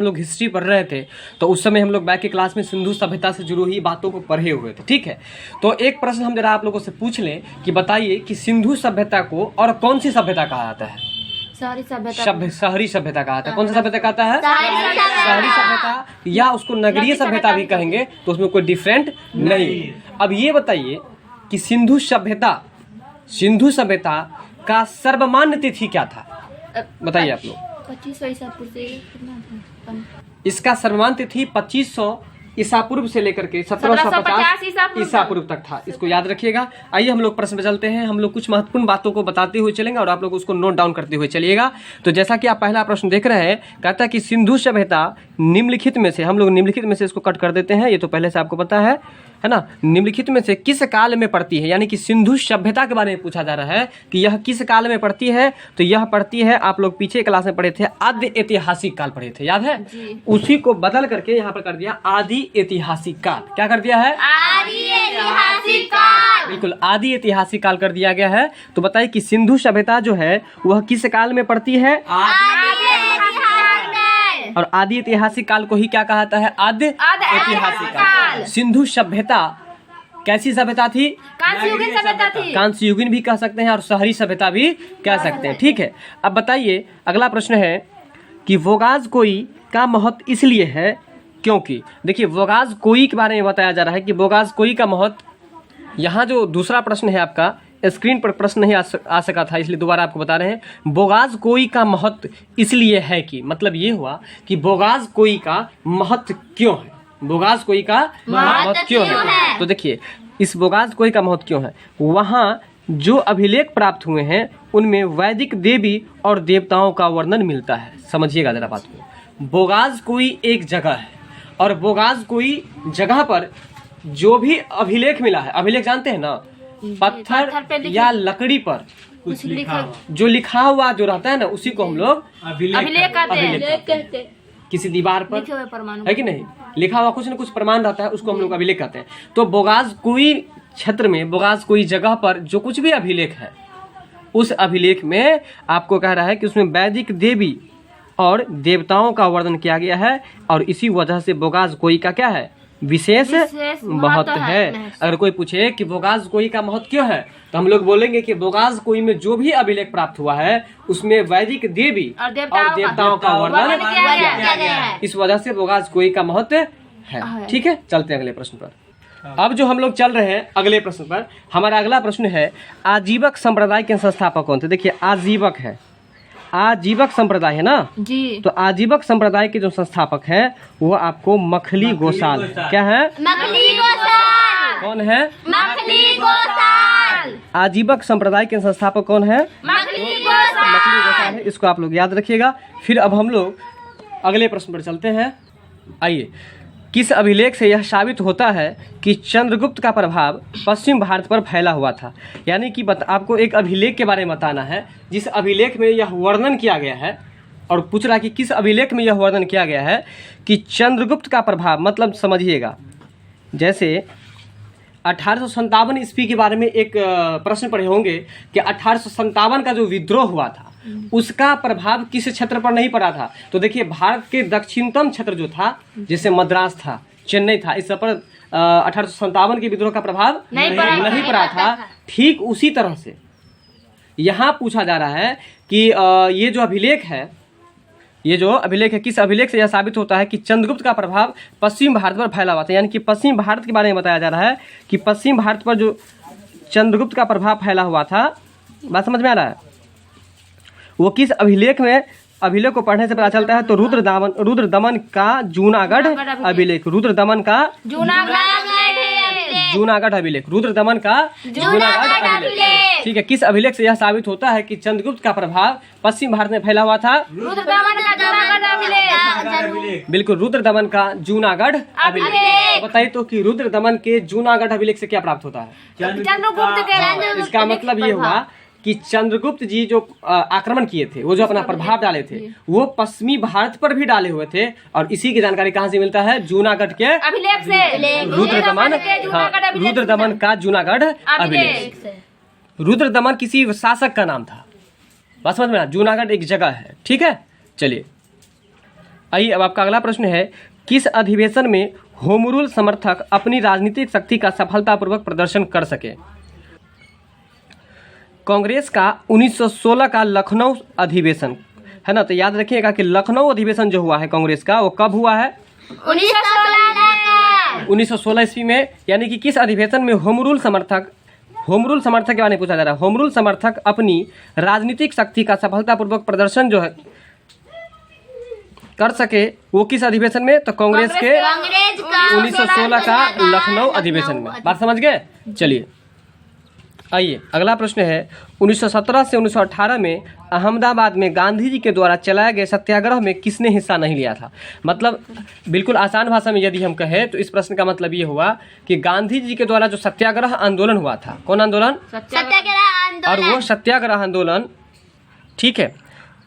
हम लोग हिस्ट्री पढ़ रहे थे तो उस समय हम लोग बैक की क्लास में सिंधु सभ्यता से जुड़ी हुई बातों को पढ़े हुए थे। ठीक है, तो एक प्रश्न हम जरा आप लोगों से पूछ लें कि बताइए कि सिंधु सभ्यता को और कौन सी सभ्यता कहा जाता है? शहरी सभ्यता शहरी सभ्यता कहा जाता है। कौन सी सभ्यता कहता है? शहरी सभ्यता, या उसको नगरीय सभ्यता भी कहेंगे, तो उसमें कोई डिफरेंट नहीं। अब ये बताइए कि सिंधु सभ्यता का सर्वमान्य तिथि क्या था? बताइए आप लोग। 2500 ईसा पूर्व से कितना था? इसका सर्वमान्य तिथि 2500 ईसा पूर्व से लेकर के 1750 ईसा पूर्व तक था। इसको याद रखिएगा। आइए हम लोग प्रश्न पे चलते हैं। हम लोग कुछ महत्वपूर्ण बातों को बताते हुए चलेंगे और आप लोग उसको नोट डाउन करते हुए चलिएगा। तो जैसा कि आप पहला प्रश्न देख रहे हैं, कहता है कि सिंधु सभ्यता निम्नलिखित में से, हम लोग निम्नलिखित में से इसको कट कर देते हैं, ये तो पहले से आपको पता है ना। निम्नलिखित में से किस काल में पड़ती है? यानी कि सिंधु सभ्यता के बारे में पूछा जा रहा है कि यह किस काल में पड़ती है। तो यह पड़ती है, आप लोग पीछे क्लास में पढ़े थे, आदि ऐतिहासिक काल पढ़े थे, याद है? उसी को बदल करके यहाँ पर कर दिया आदि ऐतिहासिक काल। क्या कर दिया है? आदि ऐतिहासिक काल। बिल्कुल, आदि ऐतिहासिक काल कर दिया गया है। तो बताइए कि सिंधु सभ्यता जो है वह किस काल में पड़ती है? और आदि ऐतिहासिक काल को ही क्या कहा जाता है? आदि ऐतिहासिक काल। सिंधु सभ्यता कैसी सभ्यता थी? कांस्ययुगीन सभ्यता थी। कांस्ययुगीन भी कह सकते हैं और शहरी सभ्यता भी कह सकते हैं। ठीक है, अब बताइए अगला प्रश्न है कि वोगाज़-कोई का महत्व इसलिए है क्योंकि, देखिए वोगाज़-कोई के बारे में बताया जा रहा है कि वोगाज़-कोई का महत्व, यहाँ जो दूसरा प्रश्न है आपका स्क्रीन पर प्रश्न नहीं आ सका था, इसलिए दोबारा आपको बता रहे हैं। वोगाज़-कोई का महत्व इसलिए है कि, मतलब ये हुआ कि वोगाज़-कोई का महत्व क्यों है? वोगाज़-कोई का महत्व क्यों है? तो देखिए इस वोगाज़-कोई का महत्व क्यों है, वहाँ जो अभिलेख प्राप्त हुए हैं उनमें वैदिक देवी और देवताओं का वर्णन मिलता है। समझिएगा जरा बात को। वोगाज़-कोई एक जगह है और वोगाज़-कोई जगह पर जो भी अभिलेख मिला है, अभिलेख जानते हैं ना, पत्थर या लकड़ी पर कुछ लिखा, जो लिखा हुआ जो रहता है ना, उसी को हम लोग अभिलेख कहते हैं। किसी दीवार पर है कि नहीं, लिखा हुआ कुछ न कुछ प्रमाण रहता है, उसको हम लोग अभिलेख कहते हैं। तो वोगाज़-कोई क्षेत्र में, वोगाज़-कोई जगह पर जो कुछ भी अभिलेख है, उस अभिलेख में आपको कह रहा है कि उसमें वैदिक देवी और देवताओं का वर्णन किया गया है और इसी वजह से वोगाज़-कोई का क्या है? विशेष महत्व है। अगर कोई पूछे कि वोगाज़-कोई का महत्व क्यों है, तो हम लोग बोलेंगे कि वोगाज़-कोई में जो भी अभिलेख प्राप्त हुआ है उसमें वैदिक देवी और देवताओं का वर्णन किया गया है। इस वजह से वोगाज़-कोई का महत्व है। ठीक है, चलते हैं अगले प्रश्न पर। अब जो हम लोग चल रहे हैं अगले प्रश्न पर, हमारा अगला प्रश्न है आजीवक संप्रदाय के संस्थापक कौन थे? देखिए आजीवक है, आजीवक संप्रदाय है ना जी। तो आजीवक संप्रदाय के जो संस्थापक हैं वो आपको मखली गोसाल। क्या है? मखली गोसाल। कौन है? मखली गोसाल। आजीवक संप्रदाय के संस्थापक कौन है? मखली गोसाल। मखली गोसाल है, इसको आप लोग याद रखिएगा। फिर अब हम लोग अगले प्रश्न पर चलते हैं। आइए, किस अभिलेख से यह साबित होता है कि चंद्रगुप्त का प्रभाव पश्चिम भारत पर फैला हुआ था? यानी कि आपको एक अभिलेख के बारे में बताना है जिस अभिलेख में यह वर्णन किया गया है, और पूछ रहा है कि किस अभिलेख में यह वर्णन किया गया है कि चंद्रगुप्त का प्रभाव, मतलब समझिएगा, जैसे 1857 ईस्वी के बारे में एक प्रश्न पढ़े होंगे कि 1857 का जो विद्रोह हुआ था उसका प्रभाव किस क्षेत्र पर नहीं पड़ा था। तो देखिए भारत के दक्षिणतम क्षेत्र जो था, जैसे मद्रास था, चेन्नई था, इस सब पर 1857 के विद्रोह का प्रभाव नहीं पड़ा था। ठीक उसी तरह से यहाँ पूछा जा रहा है कि ये जो अभिलेख है, किस अभिलेख से यह साबित होता है कि चंद्रगुप्त का प्रभाव पश्चिम भारत पर फैला हुआ था। यानी कि पश्चिम भारत के बारे में बताया जा रहा है कि पश्चिम भारत पर जो चंद्रगुप्त का प्रभाव फैला हुआ था, बात समझ में आ रहा है? वो किस अभिलेख में, अभिलेख को पढ़ने से पता चलता है। तो रुद्रदमन का जूनागढ़ अभिलेख, रुद्रदमन का जूनागढ़ अभिलेख, रुद्रदमन का जूनागढ़ अभिलेख। ठीक है, किस अभिलेख से यह साबित होता है कि चंद्रगुप्त का प्रभाव पश्चिम भारत में फैला हुआ था? बिल्कुल, रुद्रदमन का जूनागढ़ अभिलेख। बताइए तो कि रुद्रदमन के जूनागढ़ अभिलेख से क्या प्राप्त होता है? इसका मतलब ये हुआ कि चंद्रगुप्त जी जो आक्रमण किए थे, वो जो अपना प्रभाव डाले थे, वो पश्चिमी भारत पर भी डाले हुए थे। और इसी की जानकारी कहाँ से मिलता है? जूनागढ़ के अभिलेख से। रुद्रदमन का जूनागढ़ अभिलेख। रुद्रदमन किसी शासक का नाम था, बस समझ में ना, जूनागढ़ एक जगह है। ठीक है, चलिए आइए अब आपका अगला प्रश्न है, किस अधिवेशन में होम रूल समर्थक अपनी राजनीतिक शक्ति का सफलतापूर्वक प्रदर्शन कर सके? कांग्रेस का 1916 का लखनऊ अधिवेशन है ना, तो याद रखिएगा कि लखनऊ अधिवेशन जो हुआ है कांग्रेस का, वो कब हुआ है? 1916 ईस्वी में। यानी कि किस अधिवेशन में होम रूल समर्थक के बारे में पूछा जा रहा है। होम रूल समर्थक अपनी राजनीतिक शक्ति का सफलतापूर्वक प्रदर्शन जो है कर सके, वो किस अधिवेशन में? तो कांग्रेस के 1916 का लखनऊ अधिवेशन में। बात समझ गए? चलिए आइए अगला प्रश्न है, 1917 से 1918 में अहमदाबाद में गांधी जी के द्वारा चलाए गए सत्याग्रह में किसने हिस्सा नहीं लिया था? मतलब बिल्कुल आसान भाषा में यदि हम कहें तो इस प्रश्न का मतलब ये हुआ कि गांधी जी के द्वारा जो सत्याग्रह आंदोलन हुआ था, कौन आंदोलन? सत्याग्रह आंदोलन। और वो सत्याग्रह आंदोलन, ठीक है,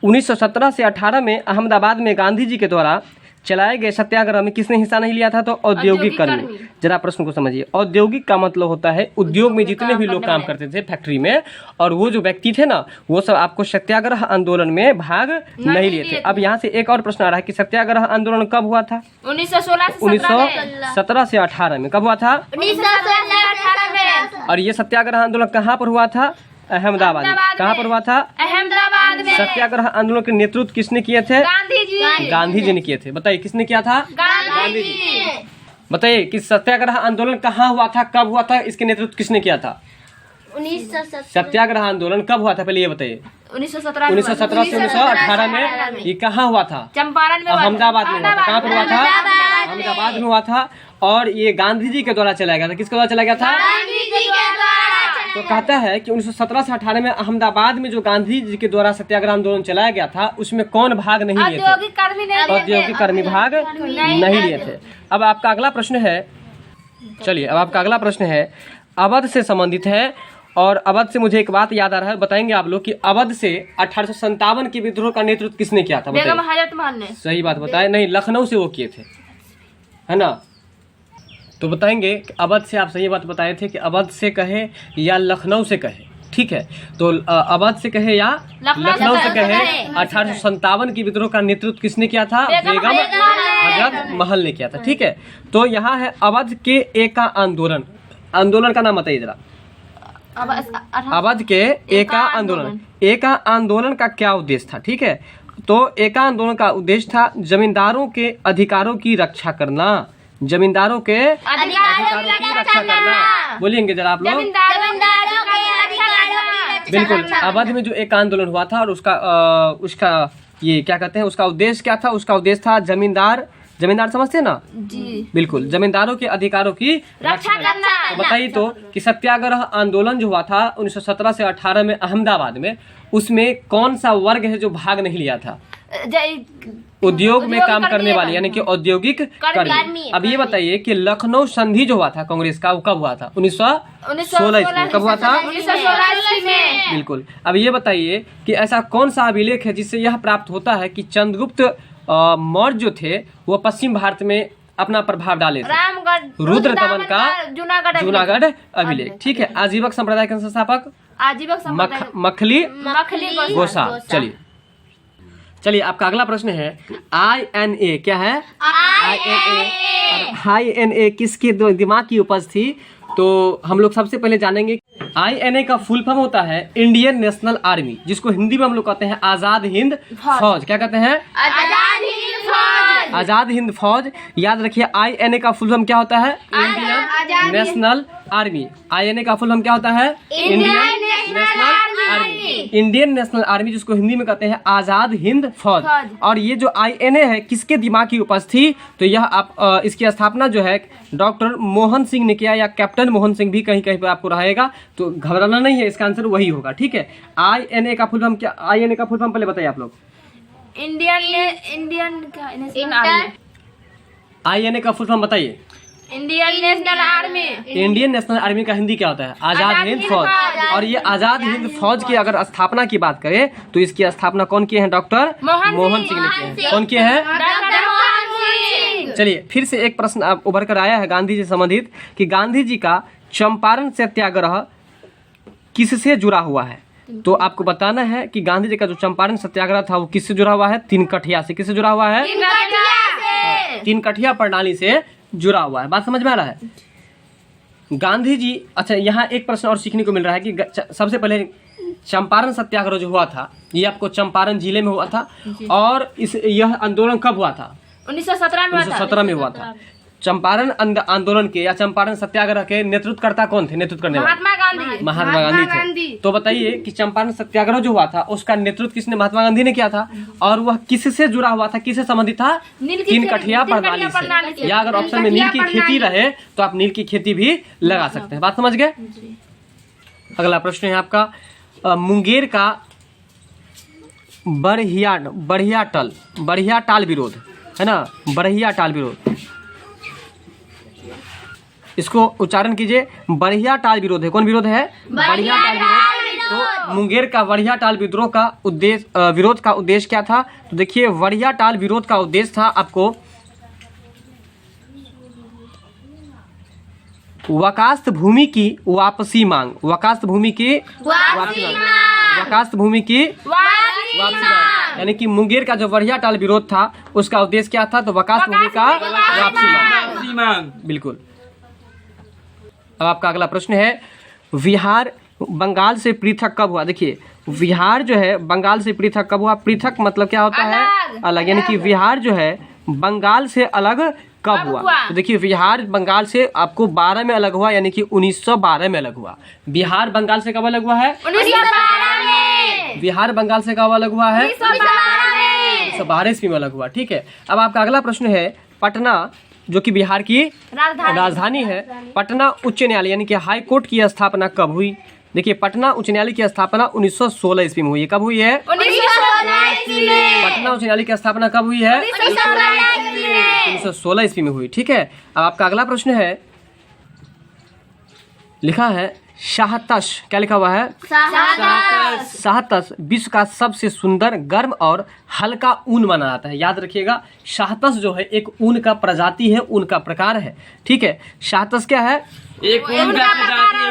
1917 से 18 में अहमदाबाद में गांधी जी के द्वारा चलाए गए सत्याग्रह में किसने हिस्सा नहीं लिया था? तो औद्योगिक कर्मी। जरा प्रश्न को समझिए, औद्योगिक का मतलब होता है उद्योग में जितने भी लोग काम करते थे फैक्ट्री में, और वो जो व्यक्ति थे ना, वो सब आपको सत्याग्रह आंदोलन में भाग नहीं लिए थे। अब यहाँ से एक और प्रश्न आ रहा है कि सत्याग्रह आंदोलन कब हुआ था? 1917 से 18 में। कब हुआ था? 1918 में। और ये सत्याग्रह आंदोलन कहाँ पर हुआ था? अहमदाबाद में। कहाँ पर हुआ था? अहमदाबाद में। सत्याग्रह आंदोलन के नेतृत्व किसने किए थे? गांधी जी ने किए थे। बताइए किसने किया था? गांधी जी। बताइए कि सत्याग्रह आंदोलन कहाँ हुआ था, कब हुआ था, इसके नेतृत्व किसने किया था? 1917। सत्याग्रह आंदोलन कब हुआ था, पहले ये बताइए। 1917 से 1918 में। ये कहाँ हुआ था? चंपारण में। अहमदाबाद में हुआ था। कहाँ पर हुआ था? अहमदाबाद में हुआ था। और ये गांधी जी के द्वारा चलाया गया था। किसके द्वारा चलाया गया था? गांधी जी के द्वारा। तो कहता है कि 1917 से 18 में अहमदाबाद में जो गांधी जी के द्वारा सत्याग्रह आंदोलन चलाया गया था, उसमें कौन भाग नहीं लिए थे? औद्योगिक कर्मी भाग नहीं लिए थे। अब आपका अगला प्रश्न है, चलिए अब आपका अगला प्रश्न है, अवध से संबंधित है। और अवध से मुझे एक बात याद आ रहा है, बताएंगे आप लोग कि अवध से 1857 के विद्रोह का नेतृत्व किसने किया था? बताइए। सही बात बताए। नहीं, लखनऊ से वो किए थे, है ना। तो बताएंगे कि अवध से, आप सही बात बताए थे कि अवध से कहे या लखनऊ से कहे, ठीक है। तो अवध से कहे या लखनऊ से कहे, 1857 की विद्रोह का नेतृत्व किसने किया था? बेगम हजरत महल ने किया था, ठीक है। तो यहाँ है अवध के एका आंदोलन। आंदोलन का नाम बताइए जरा। अवध के एका आंदोलन। एका आंदोलन का क्या उद्देश्य था? ठीक है, तो एका आंदोलन का उद्देश्य था जमींदारों के अधिकारों की रक्षा करना। जमींदारों के अधिकारों की रक्षा करना। बोलिएंगे जरा आप लोग। बिल्कुल। अवध में जो एक आंदोलन हुआ था और उसका ये क्या कहते हैं, उसका उद्देश्य क्या था? उसका उद्देश्य था जमींदार समझते हैं ना जी, बिल्कुल, जमींदारों के अधिकारों की रक्षा करना। तो बताइए तो कि सत्याग्रह आंदोलन जो हुआ था 1917 से 18 में अहमदाबाद में, उसमें कौन सा वर्ग है जो भाग नहीं लिया था? उद्योग में काम करने वाले, यानी कि औद्योगिक कर्मी। अब ये बताइए कि लखनऊ संधि जो हुआ था कांग्रेस का, वो कब हुआ था? 1916 ईस्वी। कब हुआ था? 1916 में। बिल्कुल। अब ये बताइए कि ऐसा कौन सा अभिलेख है जिससे यह प्राप्त होता है कि चंद्रगुप्त मौर्य जो थे वो पश्चिम भारत में अपना प्रभाव डाले थे? रुद्र दमन का जूनागढ़ अभिलेख, ठीक है। आजीवक संप्रदाय के संस्थापक मखली गोसा। चलिए आपका अगला प्रश्न है, INA क्या है? INA किसके दिमाग की उपज थी? तो हम लोग सबसे पहले जानेंगे INA का फुल फॉर्म होता है इंडियन नेशनल आर्मी, जिसको हिंदी में हम लोग कहते हैं आजाद हिंद फौज। क्या कहते हैं? आजाद हिंद फौज। याद रखिए INA का फुल फॉर्म क्या होता है? Indian national army. INA का फुल फॉर्म क्या होता है? Indian national army. Indian national army, जिसको हिंदी में कहते हैं आजाद हिंद फौज। और ये जो INA है किसके दिमाग की उपज थी? तो यह आप इसकी स्थापना जो है डॉक्टर मोहन सिंह ने किया, या कैप्टन मोहन सिंह भी कहीं कहीं पर आपको रहेगा, तो घबराना नहीं है, इसका आंसर वही होगा, ठीक है। INA का फुल फॉर्म क्या? INA का फुल फॉर्म पहले बताइए आप लोग। INA का फुल फॉर्म बताइए। Indian national army. Indian national army का हिंदी क्या होता है? आजाद हिंद फौज। और ये आजाद हिंद फौज की अगर स्थापना की बात करें तो इसकी स्थापना कौन किए हैं? डॉक्टर मोहन सिंह ने किए हैं। कौन किए हैं? चलिए फिर से एक प्रश्न अब उभर कर आया है गांधी जी से संबंधित, कि गांधी जी का चंपारण सत्याग्रह किससे जुड़ा हुआ है? तो आपको बताना है कि गांधी जी का जो चंपारण सत्याग्रह था वो किससे जुड़ा हुआ है? तीन कठिया से। किससे जुड़ा हुआ है? तीन कठिया प्रणाली से जुड़ा हुआ है। बात समझ में आ रहा है? गांधी जी, अच्छा यहाँ एक प्रश्न और सीखने को मिल रहा है कि सबसे पहले चंपारण सत्याग्रह जो हुआ था ये आपको चंपारण जिले में हुआ था, और यह आंदोलन कब हुआ था? 1917 में हुआ था। चंपारण आंदोलन के या चंपारण सत्याग्रह के नेतृत्वकर्ता कौन थे? नेतृत्व करने वाले महात्मा गांधी थे। तो बताइए कि चंपारण सत्याग्रह जो हुआ था उसका नेतृत्व किसने? महात्मा गांधी ने किया था। और वह किससे जुड़ा हुआ था, किससे संबंधित था? तीन कठिया प्रणाली से। या अगर ऑप्शन में नील की खेती रहे तो आप नील की खेती भी लगा सकते हैं। बात समझ गए? अगला प्रश्न है आपका, मुंगेर का बढ़िया टाल विरोध है ना, बढ़िया टाल विरोध, इसको उच्चारण कीजिए। बढ़िया टाल विरोध है। कौन विरोध है? बढ़िया टाल विरोध। तो मुंगेर का बढ़िया टाल विद्रोह का उद्देश्य, विरोध का उद्देश्य क्या था? तो देखिए, बढ़िया टाल विरोध का उद्देश्य था आपको वकास्त भूमि की वापसी मांग। वकास्त भूमि की वापसी मांग, यानी कि मुंगेर का जो बढ़िया टाल विरोध था उसका उद्देश्य क्या था? तो वकास्त भूमि का वापसी मांग। बिल्कुल। अब आपका अगला प्रश्न है, बिहार बंगाल से पृथक कब हुआ? देखिए, बिहार जो है बंगाल से पृथक कब हुआ? पृथक मतलब क्या होता है? अलग। यानी कि बिहार जो है बंगाल से अलग कब हुआ? तो देखिए, बिहार बंगाल से आपको 12 में अलग हुआ, यानी कि 1912 में अलग हुआ। बिहार बंगाल से कब अलग हुआ है? 1912 में। बिहार बंगाल से कब अलग हुआ है? 1912 ईस्वी में अलग हुआ। ठीक है। अब आपका अगला प्रश्न है, पटना जो कि बिहार की राजधानी है, पटना उच्च न्यायालय यानी कि हाई कोर्ट की स्थापना कब हुई? देखिए, पटना उच्च न्यायालय की स्थापना 1916 ईस्वी में हुई है। कब हुई है? 1916 ईस्वी में। पटना उच्च न्यायालय की स्थापना कब हुई है? 1916 ईस्वी में हुई। ठीक है। अब आपका अगला प्रश्न है, लिखा है शाहतश। क्या लिखा हुआ है? शाहतश विश्व का सबसे सुंदर, गर्म और हल्का ऊन माना जाता है। याद रखिएगा, शाहतश जो है एक ऊन का प्रजाति है, ऊन का प्रकार है। ठीक है। शाहतश क्या है? एक ऊन का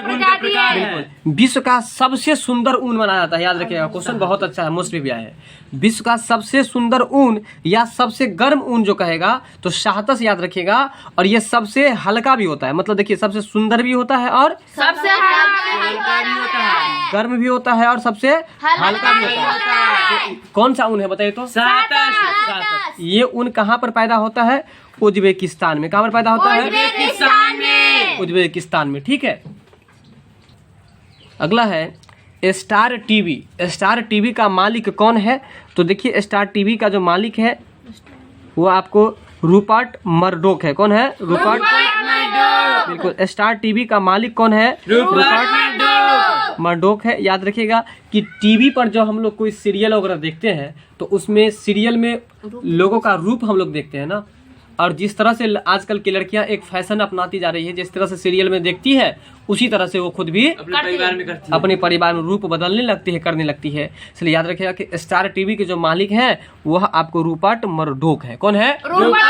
प्रजाति है। विश्व का सबसे सुंदर ऊन माना जाता है। याद रखिएगा, क्वेश्चन बहुत अच्छा है, मोस्ट भी आया है। विश्व का सबसे सुंदर ऊन या सबसे गर्म ऊन जो कहेगा तो शाहतश याद रखिएगा। और ये सबसे हल्का भी होता है, मतलब देखिए सबसे सुंदर भी होता है और सबसे हल्का भी होता है, गर्म भी होता है और सबसे हल्का भी होता है। कौन सा ऊन है बताइए तो? शाहतश। ये ऊन कहाँ पर पैदा होता है? उज्बेकिस्तान में। कहाँ पर पैदा होता है? उज्बेकिस्तान में। ठीक है। अगला है स्टार टीवी। स्टार टीवी का मालिक कौन है? तो देखिए, स्टार टीवी का जो मालिक है वो आपको रूपर्ट मर्डोक है। कौन है? Rupert Murdoch. बिल्कुल। स्टार टीवी का मालिक कौन है? रूपर्ट मर्डोक है। याद रखिएगा कि टीवी पर जो हम लोग कोई सीरियल वगैरह देखते हैं तो उसमें सीरियल में लोगों का रूप हम लोग देखते हैं ना, और जिस तरह से आजकल की लड़कियां एक फैशन अपनाती जा रही है, जिस तरह से सीरियल में देखती है उसी तरह से वो खुद भी अपने परिवार में रूप बदलने लगती है, करने लगती है। इसलिए याद रखिएगा कि स्टार टीवी के जो मालिक हैं वह आपको रूपर्ट मर्डोक है। कौन है? Rupert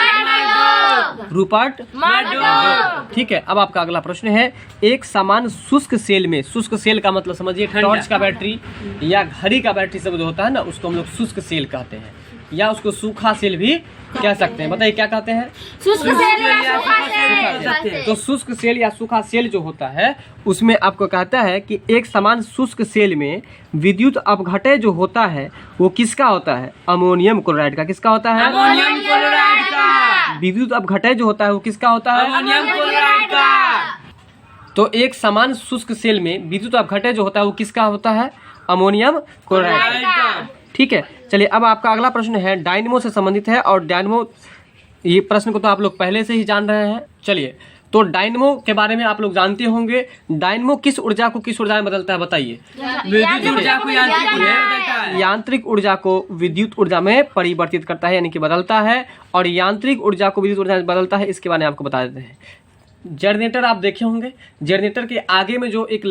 Murdoch. ठीक है। अब आपका अगला प्रश्न है, एक समान शुष्क सेल में, शुष्क सेल का मतलब समझिए टॉर्च का बैटरी या घड़ी का बैटरी सब जो होता है ना उसको हम लोग शुष्क सेल कहते हैं, या उसको सूखा सेल भी कह सकते हैं। बताइए क्या कहते हैं? शुष्क सेल या सूखा सेल। तो शुष्क सेल या सूखा सेल जो होता है उसमें आपको कहता है कि एक समान शुष्क सेल में विद्युत अपघटय जो होता है वो किसका होता है? अमोनियम क्लोराइड का। किसका होता है? अमोनियम क्लोराइड का। विद्युत अपघटय जो होता है वो किसका होता है? अमोनियम क्लोराइड का। तो एक समान शुष्क सेल में विद्युत अपघटय जो होता है वो किसका होता है? अमोनियम क्लोराइड का। ठीक है। चलिए, अब आपका अगला प्रश्न है डायनमो से संबंधित है, और डायनमो ये प्रश्न को तो आप लोग पहले से ही जान रहे हैं। चलिए, तो डायनमो के बारे में आप लोग जानते होंगे। डायनमो किस ऊर्जा को किस ऊर्जा में बदलता है? बताइए। विद्युत ऊर्जा को यांत्रिक ऊर्जा में बदलता है। यांत्रिक ऊर्जा को विद्युत ऊर्जा में परिवर्तित करता है, यानी कि बदलता है, और यांत्रिक ऊर्जा को विद्युत ऊर्जा में बदलता है। इसके बारे में आपको बता देते हैं। जनरेटर आप देखे होंगे, जनरेटर के आगे में जो एक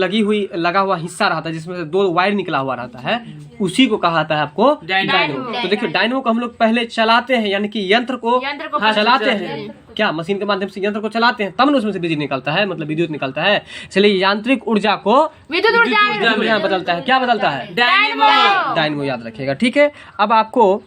लगा हुआ हिस्सा रहता है जिसमें से 2 वायर निकला हुआ रहता है, उसी को कहा जाता है आपको डायनो। तो देखिए डायनो को हम लोग पहले चलाते हैं, यानी कि यंत्र को चलाते हैं, क्या मशीन के माध्यम से यंत्र को चलाते हैं, तब न उसमें से बिजली निकलता है, मतलब विद्युत निकलता है। इसलिए यांत्रिक ऊर्जा को विद्युत ऊर्जा में बदलता है। क्या बदलता है? डायनेमो। डायनेमो याद रखिएगा, ठीक है। अब आपको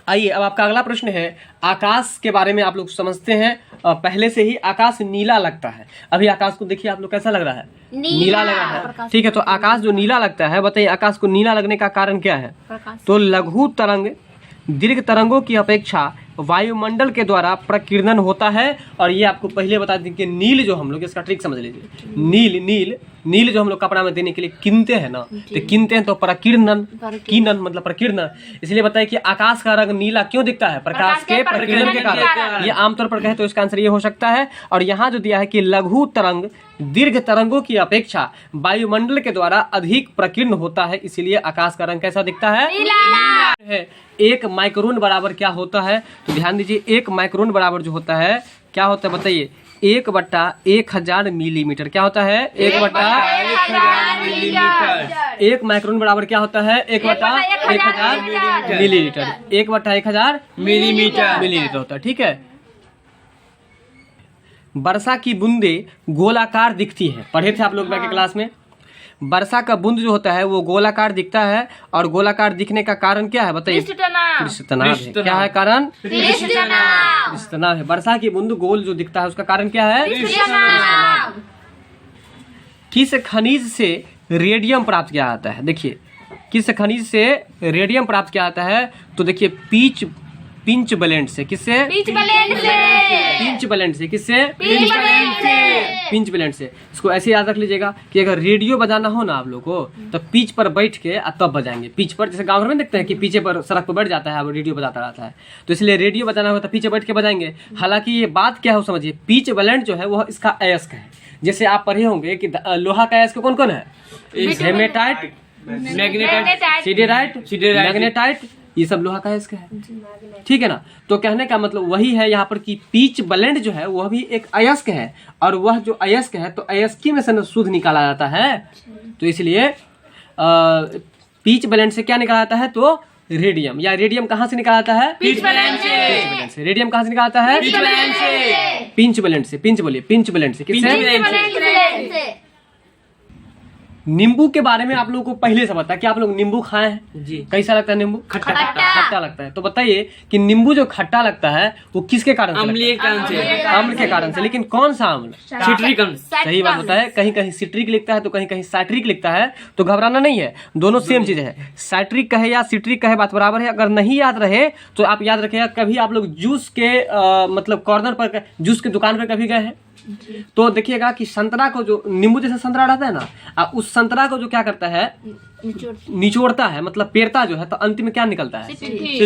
आइए, अब आपका अगला प्रश्न है, आकाश के बारे में आप लोग समझते हैं पहले से ही आकाश नीला लगता है। अभी आकाश को देखिए आप लोग कैसा लग रहा है? नीला लगा है, ठीक है। तो आकाश जो नीला लगता है, बताइए आकाश को नीला लगने का कारण क्या है? तो लघु तरंग दीर्घ तरंगों की अपेक्षा वायुमंडल के द्वारा प्रकीर्णन होता है। और ये आपको पहले बता दें कि नील जो हम लोग, इसका ट्रिक समझ लीजिए, नील जो हम लोग कपड़ा में देने के लिए किनते हैं ना, तो किनते हैं तो प्रकीर्णन, कीनन मतलब प्रकीर्णन। इसलिए बताइए कि आकाश का रंग नीला क्यों दिखता है? प्रकाश के प्रकीर्णन के कारण। ये आमतौर पर कहे तो इसका आंसर ये हो सकता है। और यहाँ जो दिया है कि लघु तरंग दीर्घ तरंगों की अपेक्षा वायुमंडल के द्वारा अधिक प्रकीर्ण होता है, इसलिए आकाश का रंग कैसा दिखता है? है। 1 माइक्रोन बराबर क्या होता है? तो ध्यान दीजिए, 1 माइक्रोन बराबर जो होता है क्या होता है बताइए? 1/1000 मिलीमीटर। क्या होता है? 1/1000 मिलीमीटर। 1 माइक्रोन बराबर क्या होता है? 1/1000 मिलीलीटर। 1/1000 मिलीलीटर होता है, ठीक है। वर्षा की बूंदे गोलाकार दिखती है, पढ़े थे आप लोग बैठ के क्लास में। वर्षा का बूंद जो होता है वो गोलाकार दिखता है, और गोलाकार दिखने का कारण क्या है बताइए? पृष्ठतनाव है। क्या है कारण? पृष्ठतनाव है। वर्षा की बूंद गोल जो दिखता है उसका कारण क्या है? पृष्ठतनाव। किस खनिज से रेडियम प्राप्त किया जाता है? देखिए, किस खनिज से रेडियम प्राप्त किया जाता है? तो देखिए पिंच ब्लेंड से। किससे? पिंच ब्लेंड से। किससे? पिंच ब्लेंड से। इसको ऐसे याद रख लीजिएगा कि अगर रेडियो बजाना हो ना आप लोग को, तो पिच पर बैठ के तब बजाएंगे। पिच पर, जैसे गाँव घर में देखते हैं कि पीछे पर सड़क पर बैठ जाता है, अब रेडियो बजाता रहता है, तो इसलिए रेडियो बजाना हो तो पीछे बैठ के बजाएंगे। हालांकि ये बात क्या है समझिए, पिच ब्लेंड जो है वह इसका अयस्क है। जैसे आप पढ़े होंगे कि लोहा का अयस्क कौन कौन है? हेमेटाइट, मैग्नेटाइट, सिडेराइट, मैग्नेटाइट, ये सब लोहा का अयस्क है, ठीक है ना। तो कहने का मतलब वही है यहाँ पर कि पिच ब्लेंड जो है वह भी एक अयस्क है, और वह जो अयस्क है तो अयस्की में से शुद्ध निकाला जाता है। तो इसलिए पिच ब्लेंड से क्या निकाला जाता है? तो रेडियम। या रेडियम कहाँ से निकाला जाता है? पिच ब्लेंड से। रेडियम कहाँ से निकाला जाता है? पिंच ब्लेंड से। पिंच बोलिए, पिंच ब्लेंड से। किससे? नींबू के बारे में आप लोगों को पहले से पता है कि आप लोग नींबू खाए हैं जी। कैसा लगता है नींबू? खट्टा लगता है। तो बताइए कि नींबू जो खट्टा लगता है वो किसके कारण से? अम्ल के कारण से। लेकिन कौन सा अम्ल? सिट्रिक अम्ल। सही बात होता है। कहीं कहीं सिट्रिक लिखता है तो कहीं कहीं साइट्रिक लिखता है, तो घबराना नहीं है, दोनों सेम चीज है। साइट्रिक कहे या सिट्रिक कहे बात बराबर है। अगर नहीं याद रहे तो आप याद रखिएगा, कभी आप लोग जूस के मतलब कॉर्नर पर, जूस की दुकान पर कभी गए हैं तो देखिएगा कि संतरा को, जो नींबू जैसा संतरा रहता है ना, उस संतरा को जो क्या करता है? निचोड़ता है, मतलब पेरता जो है, तो अंत में क्या निकलता है?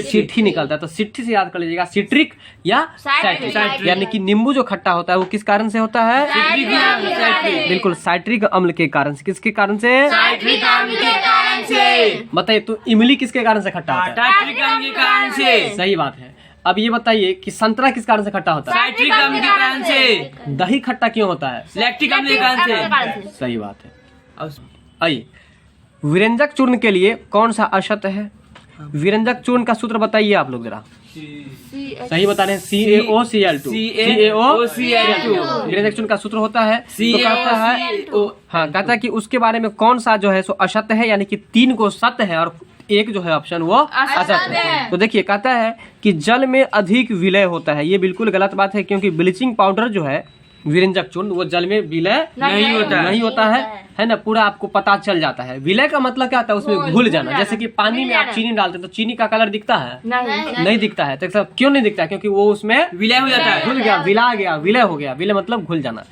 सिट्ठी निकलता है। तो सिट्ठी से याद कर लीजिएगा, सिट्रिक या साइट्रिक। यानी कि नींबू जो खट्टा होता है वो किस कारण से होता है? बिल्कुल, साइट्रिक अम्ल के कारण से। किसके कारण से? बताइए, तो इमली किसके कारण से खट्टा होता है? सही बात है। अब ये बताइए कि संतरा किस कारण से खट्टा होता है? साइट्रिक अम्ल के कारण से। दही खट्टा क्यों होता है? लैक्टिक अम्ल के कारण से। सही बात है। आइए, विरंजक चूर्ण के लिए कौन सा अशक्त है? विरंजक चूर्ण का सूत्र बताइए आप लोग जरा। सही बता रहे हैं, CaOCl2। विरंजक चूर्ण का सूत्र होता है, तो कहता है, हाँ, कहता है कि उसके बारे में कौन सा जो है सो असत्य है, यानी कि 3 को सत्य है और एक जो है ऑप्शन वो असत्य है। तो देखिए, कहता है कि जल में अधिक विलय होता है। ये बिल्कुल गलत बात है, क्योंकि ब्लीचिंग पाउडर जो है, विरंजक चूर्ण, वो जल में विलय नहीं होता है ना। पूरा आपको पता चल जाता है। विलय का मतलब क्या होता है? उसमें घुल जाना। जैसे कि पानी में आप चीनी डालते हैं तो चीनी का कलर दिखता है? नहीं दिखता है। तो क्यों नहीं दिखता है? क्योंकि वो उसमें विलय हो जाता है, घुल गया, विला गया, विलय हो गया। विलय मतलब घुल जाना,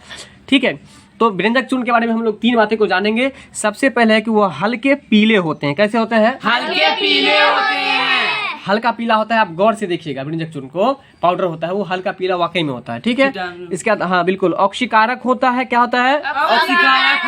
ठीक है। तो विरंजक चूर्ण के बारे में हम लोग 3 बातें को जानेंगे। सबसे पहले है कि वो हल्के पीले होते हैं। कैसे होते हैं? हल्के पीले होते हैं। हल्का पीला होता है, आप गौर से देखिएगा। विरंजक चूर्ण को पाउडर होता है वो हल्का पीला वाकई में होता है, ठीक है। इसके बाद, हाँ बिल्कुल, ऑक्सीकारक होता है। क्या होता है? ऑक्सीकारक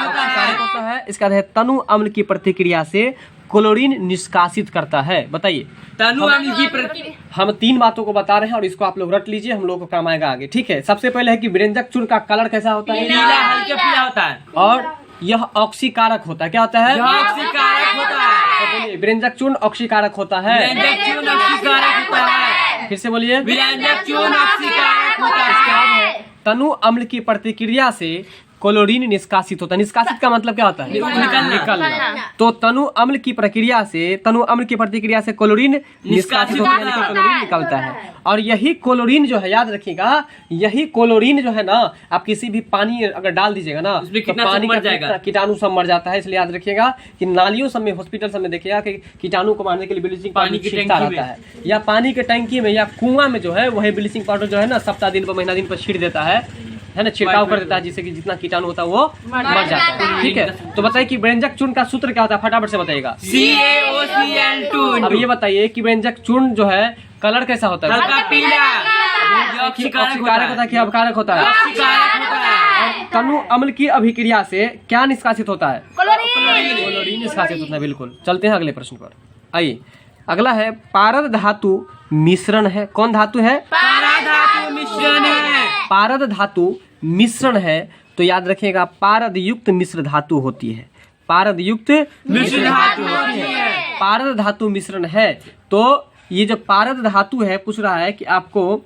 होता है। इसके बाद है तनु अम्ल की प्रतिक्रिया से क्लोरीन निष्कासित करता है? बताइए। तनु अम्ल की प्रक्रिया। हम 3 बातों को बता रहे हैं और इसको आप लोग रट लीजिए, हम लोग को काम आएगा आगे। ठीक है, सबसे पहले है कि व्यंजक चूर्ण का कलर कैसा होता है? नीला हल्के पीला होता है। और यह ऑक्सीकारक होता है। क्या होता है? यह ऑक्सीकारक होता है। तो बोलिए, व्यंजक चूर्ण ऑक्सीकारक होता है। व्यंजक चूर्ण ऑक्सीकारक होता है। फिर से बोलिए। व्यंजक चूर्ण ऑक्सीकारक होता है। तनु अम्ल की प्रतिक्रिया से क्लोरीन निष्कासित होता है। निष्कासित का मतलब क्या होता है? निकलना। तो तनु अम्ल की प्रतिक्रिया से क्लोरीन निष्कासित होता है, यानी कि क्लोरीन निकलता है। और यही क्लोरीन जो है, याद रखिएगा, यही क्लोरीन जो है ना, आप किसी भी पानी अगर डाल दीजिएगा ना तो पानी का कीटाणु सब मर जाता है। इसलिए याद रखिएगा कि नालियों सब में, हॉस्पिटल सब में देखिएगा कि कीटाणु को मारने के लिए ब्लीचिंग पाउडर छिड़कता रहता है, या पानी के टंकी में या कुआं में जो है वही ब्लीचिंग पाउडर जो है ना सप्ताह दिन पर, महीना दिन पर छीट देता है ना, छिड़काव कर देता है, जिससे कि जितना कीटाणु होता है वो मर जाता है। ठीक है, तो बताइए कि व्यंजक चूर्ण का सूत्र क्या होता है? फटाफट से बताइएगा। CaOCl2। अब ये बताइए कि व्यंजक चूर्ण जो है कलर कैसा होता है? हल्का पीला। ऑक्सीकारक होता है कि अपकारक होता है? ऑक्सीकारक होता है। तनु अम्ल की अभिक्रिया से क्या निष्कासित होता है? क्लोरीन निष्कासित होता है। बिल्कुल। चलते हैं अगले प्रश्न पर। आइए, अगला है पारद धातु मिश्रण है। कौन धातु है? पारा धातु मिश्रण है। पारद धातु मिश्रण है, तो याद रखिएगा पारद युक्त मिश्र धातु होती है। पारद युक्त मिश्र धातु होती है। पारद धातु मिश्रण है, तो ये जो पारद धातु है, पूछ रहा है कि आपको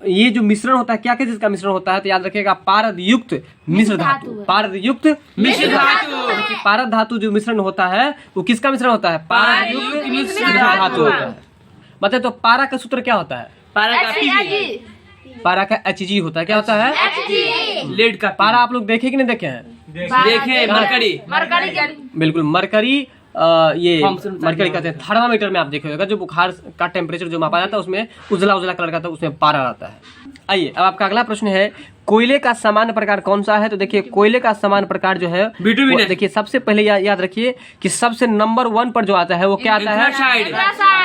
ये जो मिश्रण होता है क्या क्या चीज का मिश्रण होता है? तो याद रखिएगा पारद युक्त मिश्र धातु। पारद युक्त मिश्र धातु। पारद धातु जो मिश्रण होता है वो किसका मिश्रण होता है? पारद युक्त मिश्र धातु होता है। बताए तो पारा का सूत्र क्या होता है? पारा का Pg। पारा का Hg होता है। क्या होता है? लेड का पारा आप लोग देखे कि नहीं देखे हैं? देखे मरकरी। बिल्कुल। मरकरी ये मरकरी कहते हैं। थर्मामीटर में आप देखे होगा जो बुखार का टेम्परेचर जो मापा जाता है उसमें उजला उजला कलर का था, उसमें पारा रहता है। आइए, अब आपका अगला प्रश्न है कोयले का सामान्य प्रकार कौन सा है? तो देखिए कोयले का सामान्य प्रकार जो है वो देखिए सबसे पहले याद रखिए कि सबसे नंबर 1 पर जो आता है वो क्या आता है?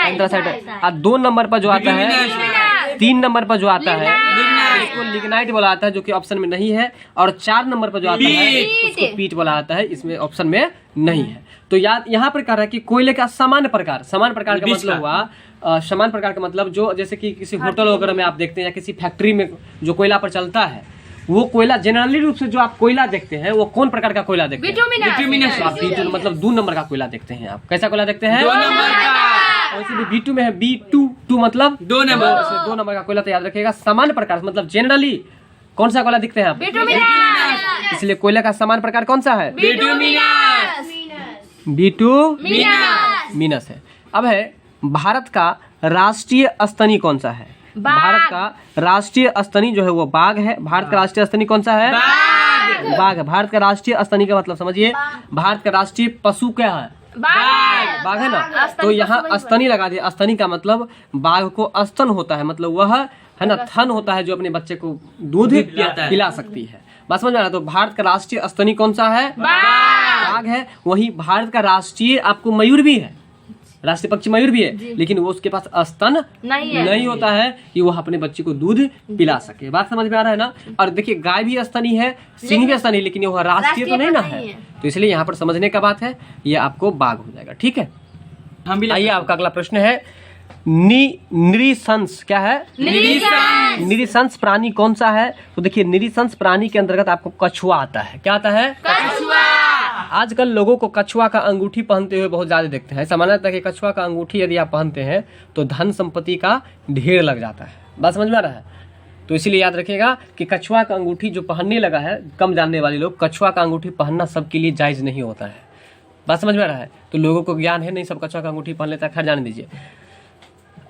एंथ्रासाइड। और 2 नंबर पर जो आता है, 3 नंबर पर जो आता है उसको लिग्नाइट बोला आता है, जो कि ऑप्शन में नहीं है। और 4 नंबर पर जो आता है उसको पीट बोला आता है, इसमें ऑप्शन में नहीं है। तो याद यहाँ पर कह रहा है कि कोयले का सामान्य प्रकार का मतलब हुआ समान प्रकार का मतलब जो जैसे कि किसी होटल वगैरह में आप देखते हैं या किसी फैक्ट्री में जो कोयला पर चलता है, वो कोयला जनरली रूप से जो आप कोयला देखते हैं वो कौन प्रकार का कोयला देखते हैं? बिटुमिनस। आप B2 मतलब 2 नंबर का कोयला देखते हैं। आप कैसा कोयला देखते हैं? 2 नंबर का। वैसे भी B2 में है B2 मतलब 2 नंबर। 2 नंबर का कोयला। तो याद रखिएगा सामान्य प्रकार मतलब जनरली कौन सा कोयला दिखते हैं आप? इसलिए कोयला का सामान्य प्रकार कौन सा है? बिटुमिनस है। अब है भारत का राष्ट्रीय स्तनी कौन सा है? भारत का राष्ट्रीय स्तनी जो है वो बाघ है। भारत का राष्ट्रीय स्तनी कौन सा है? बाघ है। भारत का राष्ट्रीय स्तनी का मतलब समझिए, भारत का राष्ट्रीय पशु क्या है? बाघ है ना। तो यहाँ स्तनी लगा दिया। स्तनी का मतलब बाघ को स्तन होता है, मतलब वह है ना थन होता है जो अपने बच्चे को दूध पिला सकती है। बात समझ में आ रहा है? तो भारत का राष्ट्रीय स्तनी कौन सा है? बाघ है। वही भारत का राष्ट्रीय आपको मयूर भी है, राष्ट्रीय पक्षी मयूर भी है, लेकिन वो उसके पास स्तन नहीं होता है कि वो अपने बच्चे को दूध पिला सके। बात समझ में आ रहा है ना। और देखिए गाय भी स्तनी है, सिंह भी स्तनी, लेकिन वो राष्ट्रीय तो नहीं ना है। तो इसलिए यहाँ पर समझने का बात है, ये आपको बाघ हो जाएगा। ठीक है, आइए आपका अगला प्रश्न है निरीशंस। क्या है? निरीशंस प्राणी कौन सा है? तो देखिए निरीशंस प्राणी के अंतर्गत आपको कछुआ आता है। क्या आता है? कछुआ। आजकल लोगों को कछुआ का अंगूठी पहनते हुए बहुत ज्यादा देखते हैं। ऐसा माना जाता है कि कछुआ का अंगूठी यदि आप पहनते हैं तो धन संपत्ति का ढेर लग जाता है। बात समझ में आ रहा है? तो इसीलिए याद रखिएगा कि कछुआ का अंगूठी जो पहनने लगा है, कम जानने वाले लोग, कछुआ का अंगूठी पहनना सबके लिए जायज नहीं होता है। बात समझ में आ रहा है? तो लोगों को ज्ञान है नहीं, सब कछुआ का अंगूठी पहन लेता है। खैर जाने दीजिए।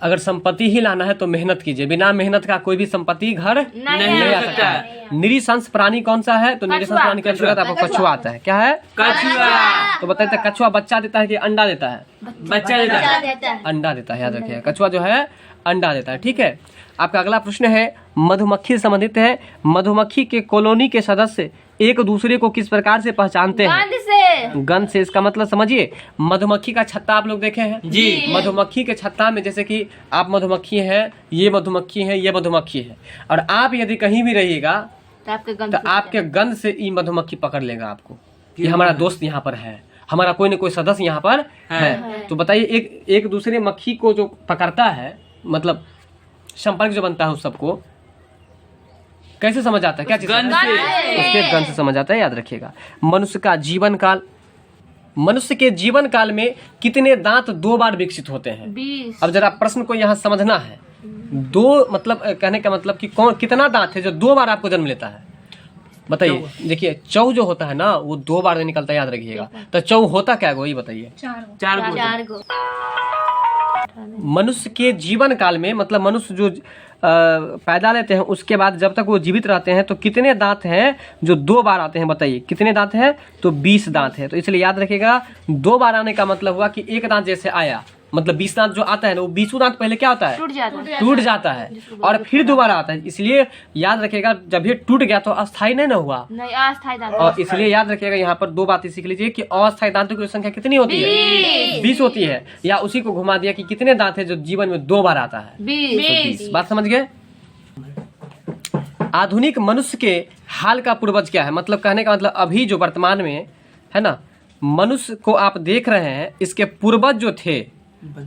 अगर संपत्ति ही लाना है तो मेहनत कीजिए, बिना मेहनत का कोई भी संपत्ति घर नहीं आ सकता है। निरीशंस प्राणी कौन सा है? तो निरीशंस प्राणी के अंतर्गत आपको कछुआ आता है। क्या है? कछुआ। तो बताइए कछुआ बच्चा देता है कि अंडा देता है? बच्चा देता है। अंडा देता है। याद रखिएगा कछुआ जो है अंडा देता है। ठीक है, आपका अगला प्रश्न है मधुमक्खी से संबंधित है। मधुमक्खी के कॉलोनी के सदस्य एक दूसरे को किस प्रकार से पहचानते हैं? गंध से। इसका मतलब समझिए, मधुमक्खी का छत्ता आप लोग देखे हैं जी। मधुमक्खी के छत्ता में जैसे कि आप मधुमक्खी हैं, ये मधुमक्खी है, ये मधुमक्खी है, और आप यदि कहीं भी रहिएगा तो आपके गंध से ये मधुमक्खी पकड़ लेगा आपको कि हमारा दोस्त यहाँ पर है। हमारा कोई न कोई सदस्य यहाँ पर है। तो बताइए एक दूसरे मक्खी को जो पकड़ता है, मतलब संपर्क जो बनता है उस सबको कैसे समझ आता है, क्या चीज गंध से। उसके गंध से समझ आता है। याद रखिएगा। मनुष्य का जीवन काल, मनुष्य के जीवन काल में कितने दांत 2 बार विकसित होते हैं? 20। अब जरा प्रश्न को यहाँ समझना है। 2 मतलब कहने का मतलब कि कौन कितना दांत है जो 2 बार आपको जन्म लेता है? बताइए। देखिए चौ जो होता है ना वो 2 बार निकलता है, याद रखिएगा। तो चौ होता क्या है वही बताइए। 4 को। मनुष्य के जीवन काल में मतलब मनुष्य जो पैदा लेते हैं उसके बाद जब तक वो जीवित रहते हैं तो कितने दांत हैं जो 2 बार आते हैं? बताइए कितने दांत हैं? तो 20 दांत है। तो इसलिए याद रखिएगा 2 बार आने का मतलब हुआ कि एक दांत जैसे आया, मतलब 20 दांत जो आता है ना वो 20वां दांत पहले क्या होता है? टूट जाता है और फिर दोबारा आता है। इसलिए याद रखिएगा जब ये टूट गया तो अस्थायी नहीं ना हुआ, नहीं अस्थायी दांत। और इसलिए याद रखिएगा यहाँ पर 2 बातें सीख लीजिए कि अस्थायी दांतों की संख्या कितनी होती है? 20 होती है। या उसी को घुमा दिया कि कितने दांत है जो जीवन में 2 बार आता है? 20। बात समझ गए? आधुनिक मनुष्य के हाल का पूर्वज क्या है? मतलब कहने का मतलब अभी जो वर्तमान में है ना मनुष्य को आप देख रहे हैं, इसके पूर्वज जो थे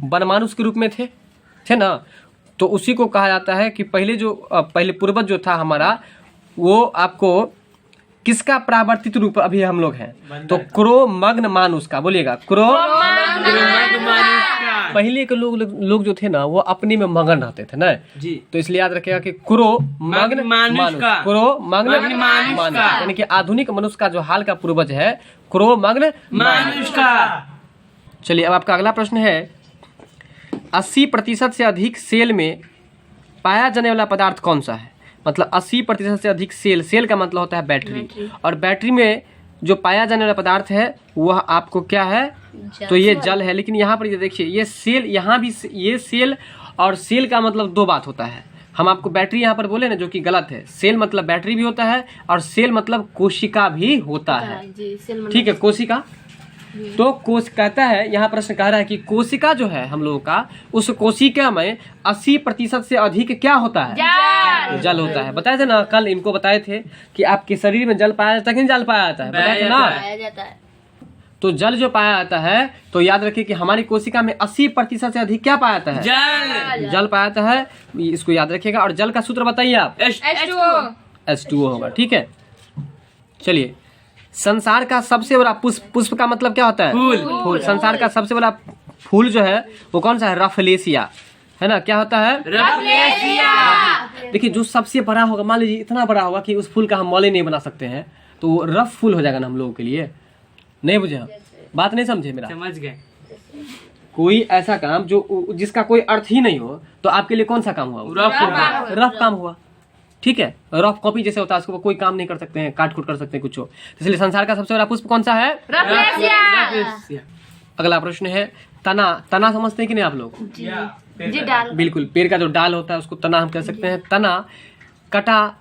वनमानुष के रूप में थे ना, तो उसी को कहा जाता है कि पहले पूर्वज जो था हमारा वो आपको किसका प्रावर्तित रूप अभी हम लोग हैं? तो क्रो मग्न मानुष का। बोलिएगा क्रो। पहले के लोग जो थे ना वो अपने में मगन रहते थे ना जी। तो इसलिए याद रखिएगा कि क्रो मग्न मानुष, क्रो मग्न मानुष, यानी कि आधुनिक मनुष्य का जो हाल का पूर्वज है क्रो मग्न मानुष का। चलिए अब आपका अगला प्रश्न है 80% से अधिक सेल में पाया जाने वाला पदार्थ कौन सा है? मतलब 80% से अधिक सेल का मतलब होता है बैटरी, और बैटरी में जो पाया जाने वाला पदार्थ है वह आपको क्या है? तो ये जल है। लेकिन यहाँ पर ये देखिए ये सेल, यहाँ भी ये सेल और सेल का मतलब 2 बात होता है। हम आपको बैटरी यहाँ पर बोले ना जो कि गलत है। सेल मतलब बैटरी भी होता है और सेल मतलब कोशिका भी होता है। ठीक है, कोशिका। तो कोश कहता है, यहाँ प्रश्न कह रहा है कि कोशिका जो है हम लोगों का, उस कोशिका में 80% से अधिक क्या होता है? जल होता है। बताए थे ना कल, इनको बताए थे कि आपके शरीर में जल पाया जाता है कि नहीं जल पाया जाता है? बताए थे ना। तो जल जो पाया जाता है तो याद रखिए कि हमारी कोशिका में 80% से अधिक क्या पाया जाता है? जल पाया जाता है। इसको याद रखिएगा। और जल का सूत्र बताइए आप। H2O होगा। ठीक है, चलिए। संसार का सबसे बड़ा पुष्प का मतलब क्या होता है? फूल। संसार का सबसे बड़ा फूल जो है वो कौन सा है? रफलेसिया, है ना। क्या होता है? रफलेसिया। देखिए जो सबसे बड़ा होगा, मान लीजिए इतना बड़ा होगा कि उस फूल का हम मॉले नहीं बना सकते हैं, तो वो रफ फूल हो जाएगा ना हम लोगों के लिए। नहीं बुझे? बात नहीं समझे मेरा? समझ गए। कोई ऐसा काम जो जिसका कोई अर्थ ही नहीं हो तो आपके लिए कौन सा काम हुआ? रफ काम हुआ। ठीक है, रफ कॉपी जैसे होता है उसको कोई काम नहीं कर सकते हैं, काट कूट कर सकते हैं कुछ हो। इसलिए संसार का सबसे बड़ा पुष्प कौन सा है? रफलेसिया। अगला प्रश्न है तना। तना समझते हैं कि नहीं आप लोग? जी डाल। बिल्कुल, पेड़ का जो डाल होता है उसको तना हम कह सकते हैं। तना कटा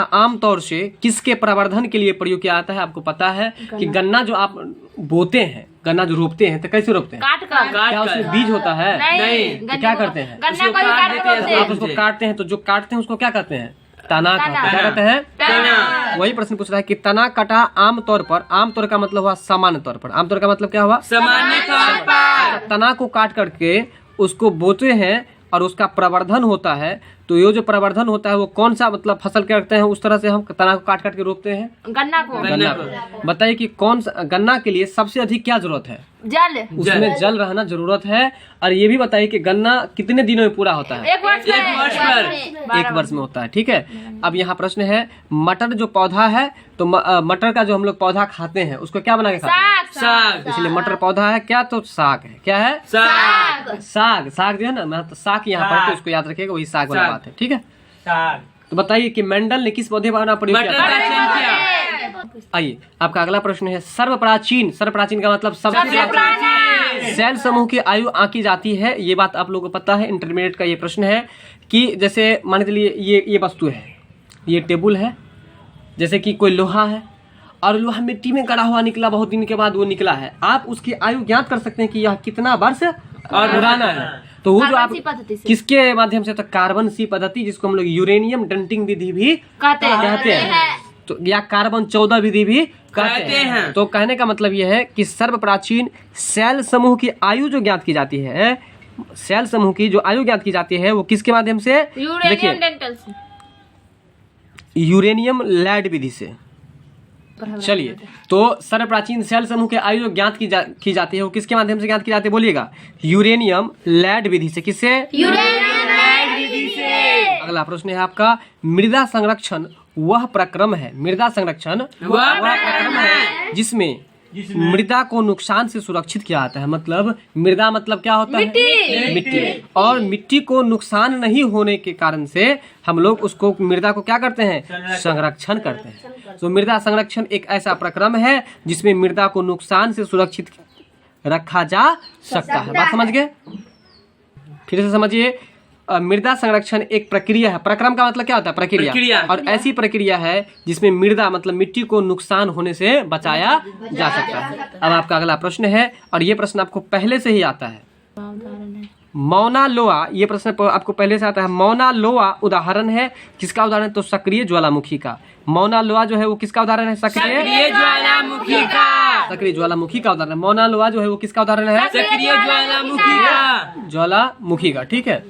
आम तौर से किसके प्रवर्धन के लिए प्रयोग किया जाता है? आपको पता है कि गन्ना जो आप बोते हैं, गन्ना जो रोपते हैं तो कैसे रोपते हैं? काट कर। क्या उसमें बीज होता है? नहीं। तो क्या करते हैं? गन्ना को ही काट के बोलते आप उसको काटते हैं, तो जो काटते हैं उसको क्या कहते हैं? तना कहते हैं। क्या कहते हैं? तना। वही प्रश्न पूछ रहा है कि तना कटा आमतौर पर। आमतौर का मतलब हुआ सामान्य तौर पर। आमतौर का मतलब क्या हुआ? सामान्य तौर पर। तना को काट करके उसको बोते हैं और उसका प्रवर्धन होता है। तो ये जो प्रवर्धन होता है वो कौन सा मतलब फसल के रखते हैं, उस तरह से हम तना को काट काट के रोपते हैं गन्ना को। गन्ना को। बताइए कि कौन सा गन्ना के लिए सबसे अधिक क्या जरूरत है? जल। उसमें जल रहना जरूरत है। और ये भी बताइए कि गन्ना कितने दिनों में पूरा होता है? 1 वर्ष पर। 1 वर्ष में होता है। ठीक है, अब यहाँ प्रश्न है मटर जो पौधा है, तो मटर का जो हम लोग पौधा खाते हैं उसको क्या बना के खाते हैं? साग। इसलिए मटर पौधा है क्या? तो साग है। क्या है? साग जो है ना, मैं तो साग यहाँ पर, तो इसको याद रखिएगा, वही साग वाला बात है। ठीक है, तो बताइए कि मेंडल ने किस पौधे का प्रयोग किया? आइए आपका अगला प्रश्न है सर्वप्राचीन का मतलब सबसे प्राचीन सेल समूह की आयु आंकी जाती है। ये बात आप लोगों को पता है, इंटरमीडिएट का ये प्रश्न है कि जैसे मान के चलिए ये वस्तु है, ये टेबल है, जैसे कि कोई लोहा है और लोहा मिट्टी में गड़ा हुआ निकला, बहुत दिन के बाद वो निकला है। आप उसकी आयु ज्ञात कर सकते हैं कि यह कितना वर्ष और पुराना है। तो वो जो आप किसके माध्यम से? तो कार्बन सी पद्धति, जिसको हम लोग यूरेनियम डंटिंग विधि भी कहते हैं। तो या कार्बन 14 विधि भी कहते कहते हैं। हैं। तो कहने का मतलब यह है कि सर्वप्राचीन सेल समूह की आयु जो ज्ञात की जाती है, सेल समूह की जो आयु ज्ञात की जाती है वो किसके माध्यम से? यूरेनियम देखिए, डेंटल से। यूरेनियम लैड विधि से। चलिए, तो सर्वप्राचीन सेल समूह के आयु जो ज्ञात की जाती है वो किसके माध्यम से ज्ञात की जाती है? बोलिएगा, यूरेनियम लैड विधि से। किससे? अगला प्रश्न है आपका, मृदा संरक्षण वह प्रक्रम है, मृदा संरक्षण वह प्रक्रम है जिसमें मृदा को नुकसान से सुरक्षित किया जाता है। मतलब मृदा मतलब क्या होता है? मिट्टी। और मिट्टी को नुकसान नहीं होने के कारण से हम लोग उसको मृदा को क्या करते हैं? संरक्षण करते हैं। तो मृदा संरक्षण एक ऐसा प्रक्रम है जिसमें मृदा को नुकसान से सुरक्षित रखा जा सकता है। बात समझ गए? फिर से समझिए, मृदा संरक्षण एक प्रक्रिया है। प्रक्रम का मतलब क्या होता है? प्रक्रिया। और ऐसी प्रक्रिया है जिसमें मृदा मतलब मिट्टी को नुकसान होने से बचाया जा सकता है। अब आपका अगला प्रश्न है, और ये प्रश्न आपको पहले से ही आता है। मौना लोआ, ये प्रश्न आपको पहले से आता है। मौना लोआ उदाहरण है, किसका उदाहरण? तो सक्रिय ज्वालामुखी का। मौना लोआ जो है वो किसका उदाहरण है? सक्रिय ज्वालामुखी का। सक्रिय ज्वालामुखी का उदाहरण। मौना लोआ जो है वो किसका उदाहरण है? सक्रिय ज्वालामुखी का। ज्वालामुखी का। ठीक है,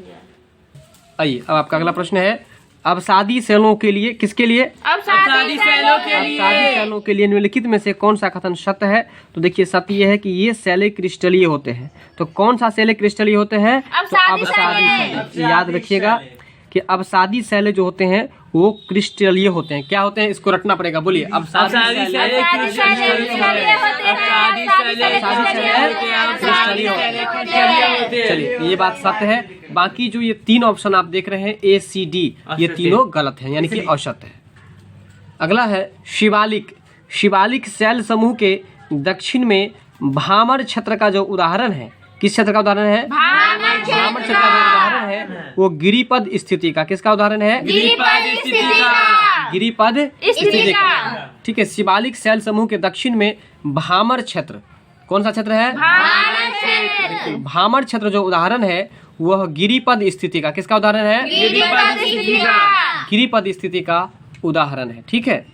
आइए अब आपका अगला प्रश्न है, अवसादी सेलों के लिए, किसके लिए? अवसादी सेलों के लिए। अवसादी सेलों के लिए निम्नलिखित में से कौन सा कथन सत्य है? तो देखिए, सत्य यह है कि ये सेले क्रिस्टलीय होते हैं। तो कौन सा सेले क्रिस्टलीय होते हैं? तो अवसादी सेले। याद रखिएगा कि अवसादी सेले जो होते हैं वो क्रिस्टलीय होते हैं। क्या होते हैं? इसको रटना पड़ेगा। बोलिए, अवसादी सेले चलिए, ये बात सत्य है। बाकी जो ये 3 ऑप्शन आप देख रहे हैं A, C, D, ये तीनों गलत हैं, यानी कि असत्य है। अगला है शिवालिक। शिवालिक सेल समूह के दक्षिण में भामर क्षेत्र का जो उदाहरण है, किस क्षेत्र का उदाहरण है? भामर क्षेत्र का जो उदाहरण है वो गिरिपद स्थिति का। किसका उदाहरण है? गिरिपद स्थिति का। गिरिपद स्थिति का। ठीक है, शिवालिक सेल समूह के दक्षिण में भामर क्षेत्र, कौन सा क्षेत्र है? भामर क्षेत्र जो उदाहरण है वह गिरिपद स्थिति का। किसका उदाहरण है? गिरिपद स्थिति का। गिरिपद स्थिति का उदाहरण है। ठीक है,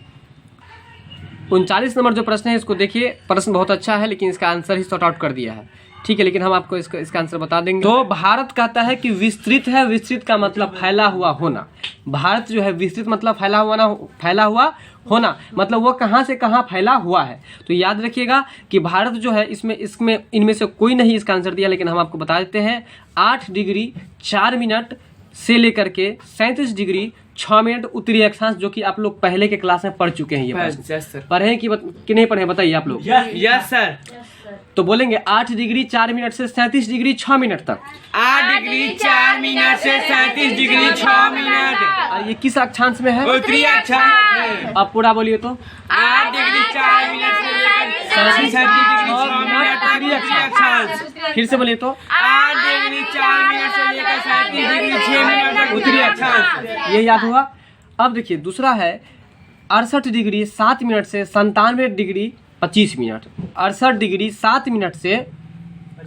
39 नंबर जो प्रश्न है इसको देखिए। प्रश्न बहुत अच्छा है लेकिन इसका आंसर ही सॉर्ट आउट कर दिया है। ठीक है, लेकिन हम आपको इसका आंसर बता देंगे। तो भारत कहता है कि विस्तृत है। विस्तृत का मतलब फैला हुआ होना। भारत जो है विस्तृत मतलब फैला हुआ होना मतलब वो कहाँ से कहाँ फैला हुआ है। तो याद रखिएगा कि भारत जो है इसमें इनमें से कोई नहीं इसका आंसर दिया, लेकिन हम आपको बता देते हैं 8 डिग्री 4 मिनट से लेकर के 37 डिग्री 6 मिनट उत्तरी अक्षांश, जो कि आप लोग पहले के क्लास में पढ़ चुके हैं। ये पढ़े हैं कि नहीं पढ़े? बताइए आप लोग। Yes sir. तो बोलेंगे 8 डिग्री 4 मिनट से 37 डिग्री 6 मिनट तक। 8 डिग्री 4 मिनट से 37 डिग्री 6 मिनट। और ये किस अक्षांश में है? उत्तरी अक्षांश। अब पूरा बोलिए तो। 8 डिग्री 4 मिनट से लेकर 37 डिग्री 6 मिनट तक उत्तरी अक्षांश। फिर से बोलिए तो। 8 डिग्री 4 मिनट से लेकर 37 डिग्री 6 मिनट तक उत्तरी अक्षांश। ये याद हुआ। अब देखिए दूसरा है 68 डिग्री 7 मिनट से 97 डिग्री 25 मिनट। 68 डिग्री 7 मिनट से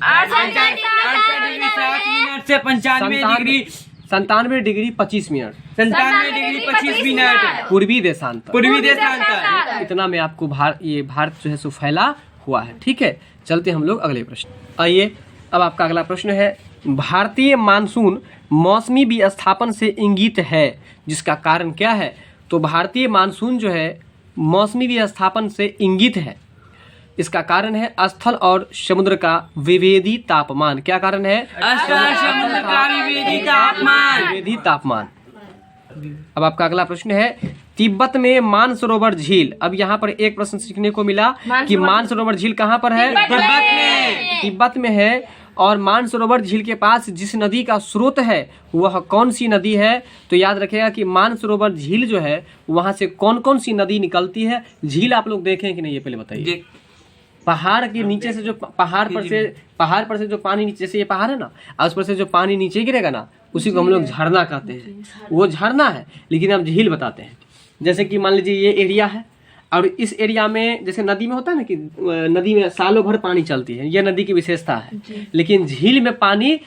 68 डिग्री 7 मिनट से 95 degree 97 degree 25 minute. 97 degree 25 minute पूर्वी देशांतर। पूर्वी देशांतर। इतना में आपको भारत जो है सो फैला हुआ है। ठीक है, चलते हम लोग अगले प्रश्न। आइए अब आपका अगला प्रश्न है, भारतीय मानसून मौसमी विस्थापन से इंगित है, जिसका कारण क्या है? तो भारतीय मानसून जो है मौसमी विस्थापन से इंगित है। इसका कारण है स्थल और समुद्र का विभेदी तापमान। क्या कारण है? स्थल समुद्र का विभेदी तापमान। विभेदी तापमान। अब आपका अगला प्रश्न है, तिब्बत में मानसरोवर झील। अब यहाँ पर एक प्रश्न सीखने को मिला कि मानसरोवर झील कहाँ पर है? तिब्बत में है। और मानसरोवर झील के पास जिस नदी का स्रोत है वह कौन सी नदी है? तो याद रखिएगा कि मानसरोवर झील जो है वहां से कौन कौन सी नदी निकलती है। झील आप लोग देखें कि नहीं, ये पहले बताइए। पहाड़ के नीचे से जो पहाड़ पर से जो पानी नीचे से, ये पहाड़ है ना, और उस पर से जो पानी नीचे गिरेगा ना, उसी को हम लोग झरना कहते हैं। वो झरना है, लेकिन हम झील बताते हैं। जैसे कि मान लीजिए ये एरिया है और इस एरिया में जैसे नदी में होता है ना कि नदी में सालों भर पानी चलती है, यह नदी की विशेषता है। लेकिन झील में पानी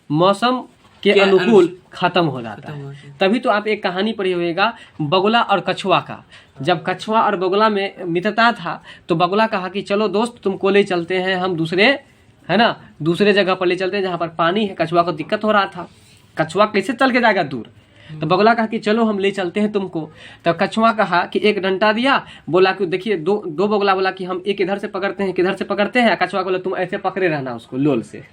मौसम के अनुकूल खत्म हो जाता है। तभी तो आप एक कहानी पढ़ी होगा बगुला और कछुआ का। जब कछुआ और बगुला में मित्रता था तो बगुला कहा कि चलो दोस्त तुमको ले चलते हैं, हम दूसरे जगह पर ले चलते हैं जहाँ पर पानी है। कछुआ को दिक्कत हो रहा था, कछुआ कैसे चल के जाएगा दूर, तो बगुला कहा कि चलो हम ले चलते हैं तुमको। तो कछुआ कहा कि एक डंडा दिया, बोला कि देखिए दो बगुला बोला कि हम एक इधर से पकड़ते हैं, किधर से पकड़ते हैं। कछुआ बोला तुम ऐसे पकड़े रहना उसको लोल से।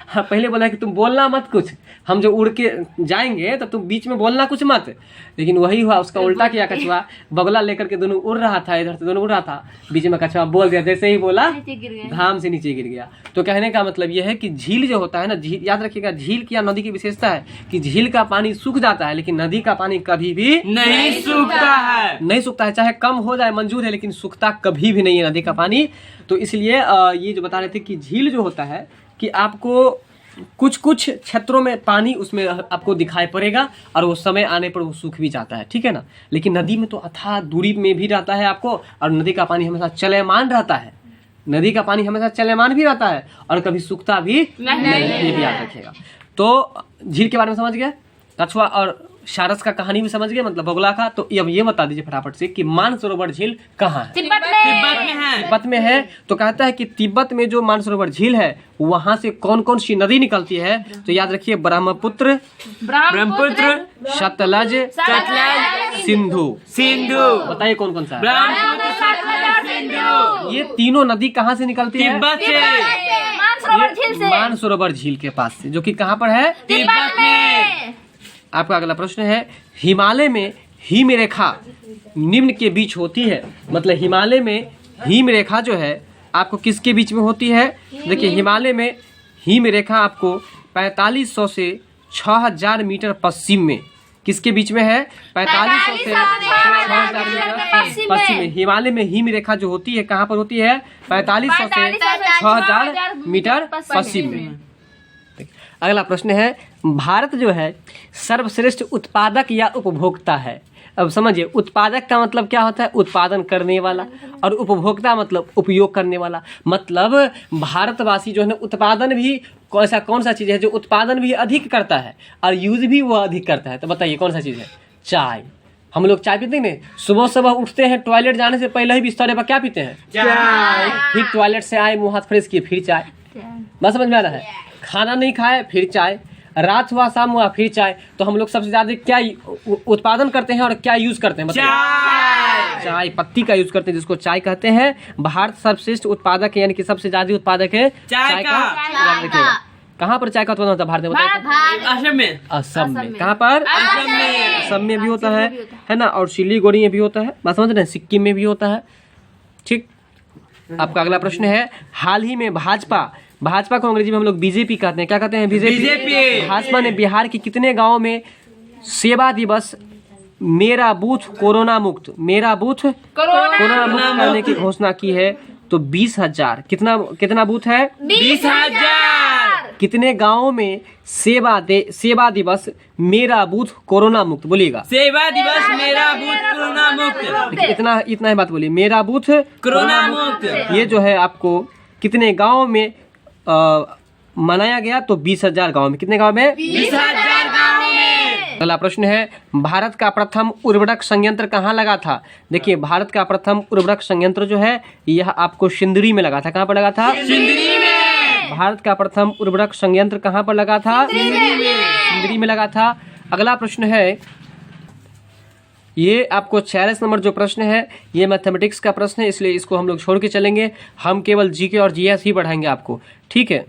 हाँ, पहले बोला कि तुम बोलना मत कुछ, हम जो उड़ के जाएंगे तो तुम बीच में बोलना कुछ मत। लेकिन वही हुआ, उसका उल्टा किया कछुआ। बगुला लेकर के दोनों उड़ रहा था, इधर से दोनों उड़ रहा था, बीच में कछुआ बोल दिया, जैसे ही बोला धाम से नीचे गिर गया। तो कहने का मतलब यह है कि झील जो होता है ना, झील याद रखिएगा, झील की या नदी की विशेषता है कि झील का पानी सूख जाता है लेकिन नदी का पानी कभी भी नहीं सूखता है। चाहे कम हो जाए मंजूर है, लेकिन सूखता कभी भी नहीं है नदी का पानी। तो इसलिए ये जो बता रहे थे कि झील जो होता है कि आपको कुछ क्षेत्रों में पानी उसमें आपको दिखाई पड़ेगा और वो समय आने पर वो सूख भी जाता है, ठीक है ना। लेकिन नदी में तो अथाह दूरी में भी रहता है आपको, और नदी का पानी हमेशा चलमान रहता है। नदी का पानी हमेशा चलमान भी रहता है और कभी सूखता भी नहीं, ये भी याद रखिएगा। तो झील के बारे में समझ गए, कछुआ और सारस का कहानी भी समझ गए, मतलब बगुला का। तो अब ये बता दीजिए फटाफट से कि मानसरोवर झील कहाँ है? तिब्बत में है। तो कहता है कि तिब्बत में जो मानसरोवर झील है वहां से कौन कौन सी नदी निकलती है? तो याद रखिए ब्रह्मपुत्र, सतलज, सिंधु। बताइए कौन कौन सा है? ये तीनों नदी कहाँ से निकलती है? मानसरोवर झील के पास से, जो कि कहाँ पर है? तिब्बत में। आपका अगला प्रश्न है, हिमालय में हिम रेखा निम्न के बीच होती है। मतलब हिमालय में हिम रेखा जो है आपको किसके बीच में होती है? देखिए हिमालय में हिम रेखा आपको 4500 से 6000 मीटर पश्चिम में, किसके बीच में है? 4500 से 6000 मीटर पश्चिम में। हिमालय में हिम रेखा जो होती है कहाँ पर होती है? 4500 से 6000 मीटर पश्चिम में। अगला प्रश्न है, भारत जो है सर्वश्रेष्ठ उत्पादक या उपभोक्ता है। अब समझिए, उत्पादक का मतलब क्या होता है? उत्पादन करने वाला, और उपभोक्ता मतलब उपयोग करने वाला। मतलब भारतवासी जो है ना, उत्पादन भी ऐसा कौन सा चीज़ है जो उत्पादन भी अधिक करता है और यूज भी वो अधिक करता है? तो बताइए कौन सा चीज़ है? चाय। हम लोग चाय पीते हैं, सुबह उठते हैं, टॉयलेट जाने से पहले ही बिस्तर पर क्या पीते हैं? चाय। फिर टॉयलेट से आए, मुँह हाथ फ्रेश किए, फिर चाय। बात समझ में आ रहा है? खाना नहीं खाए फिर चाय, रात हुआ शाम हुआ फिर चाय। तो हम लोग सबसे ज्यादा क्या उत्पादन करते हैं और क्या यूज करते हैं? चाय पत्ती का यूज करते हैं, जिसको चाय कहते हैं। भारत सर्वश्रेष्ठ उत्पादक है, यानी कि सबसे ज्यादा उत्पादक है चाय का। कहाँ पर चाय का उत्पादन होता है भारत में? असम में। कहाँ पर? असम में भी होता है ना, और सिलीगुड़ी में भी होता है। बात समझ रहे हैं? सिक्किम में भी होता है। ठीक। आपका अगला प्रश्न है, हाल ही में भाजपा को अंग्रेजी में हम लोग बीजेपी कहते हैं। क्या कहते हैं? बीजेपी। भाजपा ने बिहार के कितने गांवों में सेवा दिवस मेरा बूथ कोरोना मुक्त करने की घोषणा की है? तो 20,000। कितना बूथ है? 20,000। कितने गांवों में सेवा दिवस मेरा बूथ कोरोना मुक्त? बोलिएगा। सेवा दिवस मेरा बूथ कोरोना मुक्त। इतना ही बात बोलिए, मेरा बूथ कोरोना मुक्त। ये जो है आपको कितने गांव में मनाया गया? तो 20,000 गाँव में। कितने गाँव में? 20,000 गाँव में। अगला प्रश्न है, भारत का प्रथम उर्वरक संयंत्र कहाँ लगा था? देखिए भारत का प्रथम उर्वरक संयंत्र जो है यह आपको सिंदरी में लगा था। कहाँ पर लगा था? सिंदरी में। भारत का प्रथम उर्वरक संयंत्र कहाँ पर लगा था? सिंदरी में लगा था। अगला प्रश्न है, ये आपको 46 नंबर जो प्रश्न है ये मैथमेटिक्स का प्रश्न है, इसलिए इसको हम लोग छोड़ के चलेंगे। हम केवल जीके और जीएस ही पढ़ाएंगे आपको, ठीक है।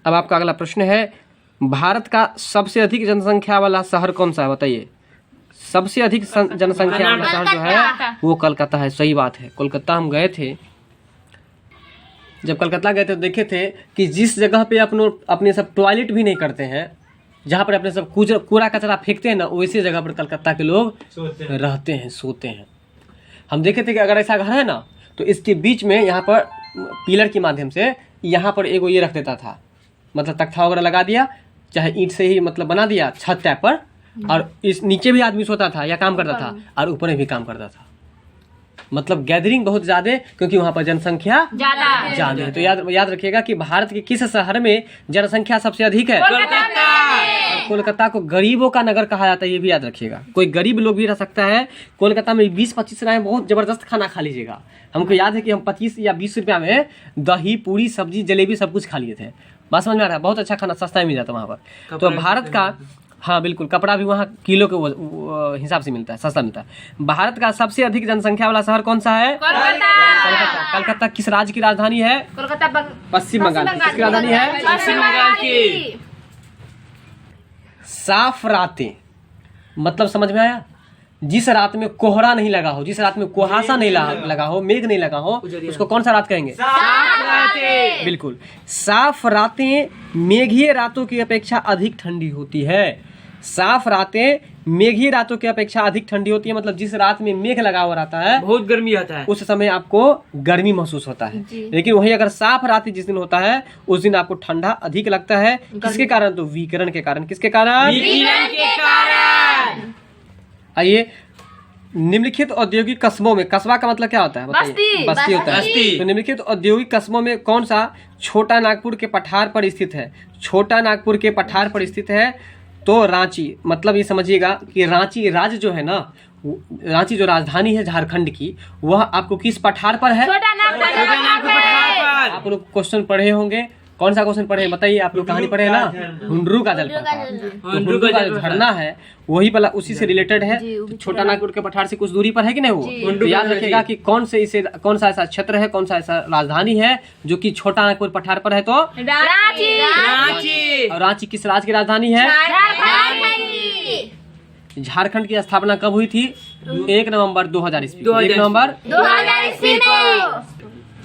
अब आपका अगला प्रश्न है, भारत का सबसे अधिक जनसंख्या वाला शहर कौन सा है? बताइए। सबसे अधिक जनसंख्या वाला शहर जो है वो कलकत्ता है। सही बात है, कोलकाता हम गए थे। जब कलकत्ता गए थे तो देखे थे कि जिस जगह पे अपने सब टॉयलेट भी नहीं करते हैं, जहाँ पर अपने सब कूड़ा कचरा फेंकते हैं ना, वैसी जगह पर कलकत्ता के लोग रहते हैं, सोते हैं। हम देखे थे कि अगर ऐसा घर है ना तो इसके बीच में यहाँ पर पिलर के माध्यम से यहाँ पर एगो ये रख देता था, मतलब तख्ता वगैरह लगा दिया, चाहे ईंट से ही मतलब बना दिया छत टाइप पर, और इस नीचे भी आदमी सोता था या काम करता था और ऊपर में भी काम करता था। मतलब गैदरिंग बहुत ज्यादा, क्योंकि वहाँ पर जनसंख्या ज्यादा ज्यादा है। तो याद रखिएगा कि भारत के किस शहर में जनसंख्या सबसे अधिक है? कोलकाता और कोलकाता को गरीबों का नगर कहा जाता है, ये भी याद रखिएगा। कोई गरीब लोग भी रह सकता है कोलकाता में। 20-25 रुपये में बहुत जबरदस्त खाना खा लीजिएगा। हमको याद है कि हम 25 या 20 रुपया में दही, पूरी, सब्जी, जलेबी सब कुछ खा लिए थे। बात समझ में आ रहा है? बहुत अच्छा खाना सस्ता में मिल जाता है वहाँ पर। तो भारत का, हाँ बिल्कुल, कपड़ा भी वहाँ किलो के हिसाब से मिलता है, सस्ता मिलता है। भारत का सबसे अधिक जनसंख्या वाला शहर कौन सा है? कोलकाता। कलकत्ता किस राज्य की राजधानी है? कोलकाता पश्चिम बंगाल की। किसकी राजधानी है? पश्चिम बंगाल की। साफ रातें, मतलब समझ में आया? जिस रात में कोहरा नहीं लगा हो, जिस रात में कुहासा नहीं लगा हो, मेघ नहीं लगा हो, उसको कौन सा रात कहेंगे? साफ रातें। बिल्कुल। साफ रातें मेघीय रातों की अपेक्षा अधिक ठंडी होती है। साफ रातें मेघीय रातों की अपेक्षा अधिक ठंडी होती है, मतलब जिस रात में मेघ लगा हुआ रहता है बहुत गर्मी आता है, उस समय आपको गर्मी महसूस होता है। लेकिन वही अगर साफ रात जिस दिन होता है उस दिन आपको ठंडा अधिक लगता है। किसके कारण? तो विकिरण के कारण। किसके कारण? विकिरण के कारण। आइए, निम्नलिखित औद्योगिक कस्बों में, कस्बा का मतलब क्या होता है? बताइए। बस्ती होता है। बस्ती। तो निम्नलिखित औद्योगिक कस्बों में कौन सा छोटा नागपुर के पठार पर स्थित है? छोटा नागपुर के पठार पर स्थित है तो रांची, मतलब ये समझिएगा कि रांची राज्य जो है ना, रांची जो राजधानी है झारखंड की, वह आपको किस पठार पर है? छोटा नागपुर पठार पर। आप लोग क्वेश्चन पढ़े होंगे। कौन सा क्वेश्चन पढ़े बताइए? आप लोग कहानी पढ़े ना, हुंडरू का जलप्रपात। हुंडरू का जो झरना है वही वाला उसी से रिलेटेड है। छोटा नागपुर के पठार से कुछ दूरी पर है कि नहीं वो? तो याद रखिएगा कि कौन सा ऐसा क्षेत्र है, कौन सा ऐसा राजधानी है जो कि छोटा नागपुर पठार पर है? तो रांची। रांची। और रांची किस राज्य की राजधानी है? झारखंड की स्थापना कब हुई थी? 1 नवंबर 2000 ईस्वी। 1 नवंबर 2000 ईस्वी को।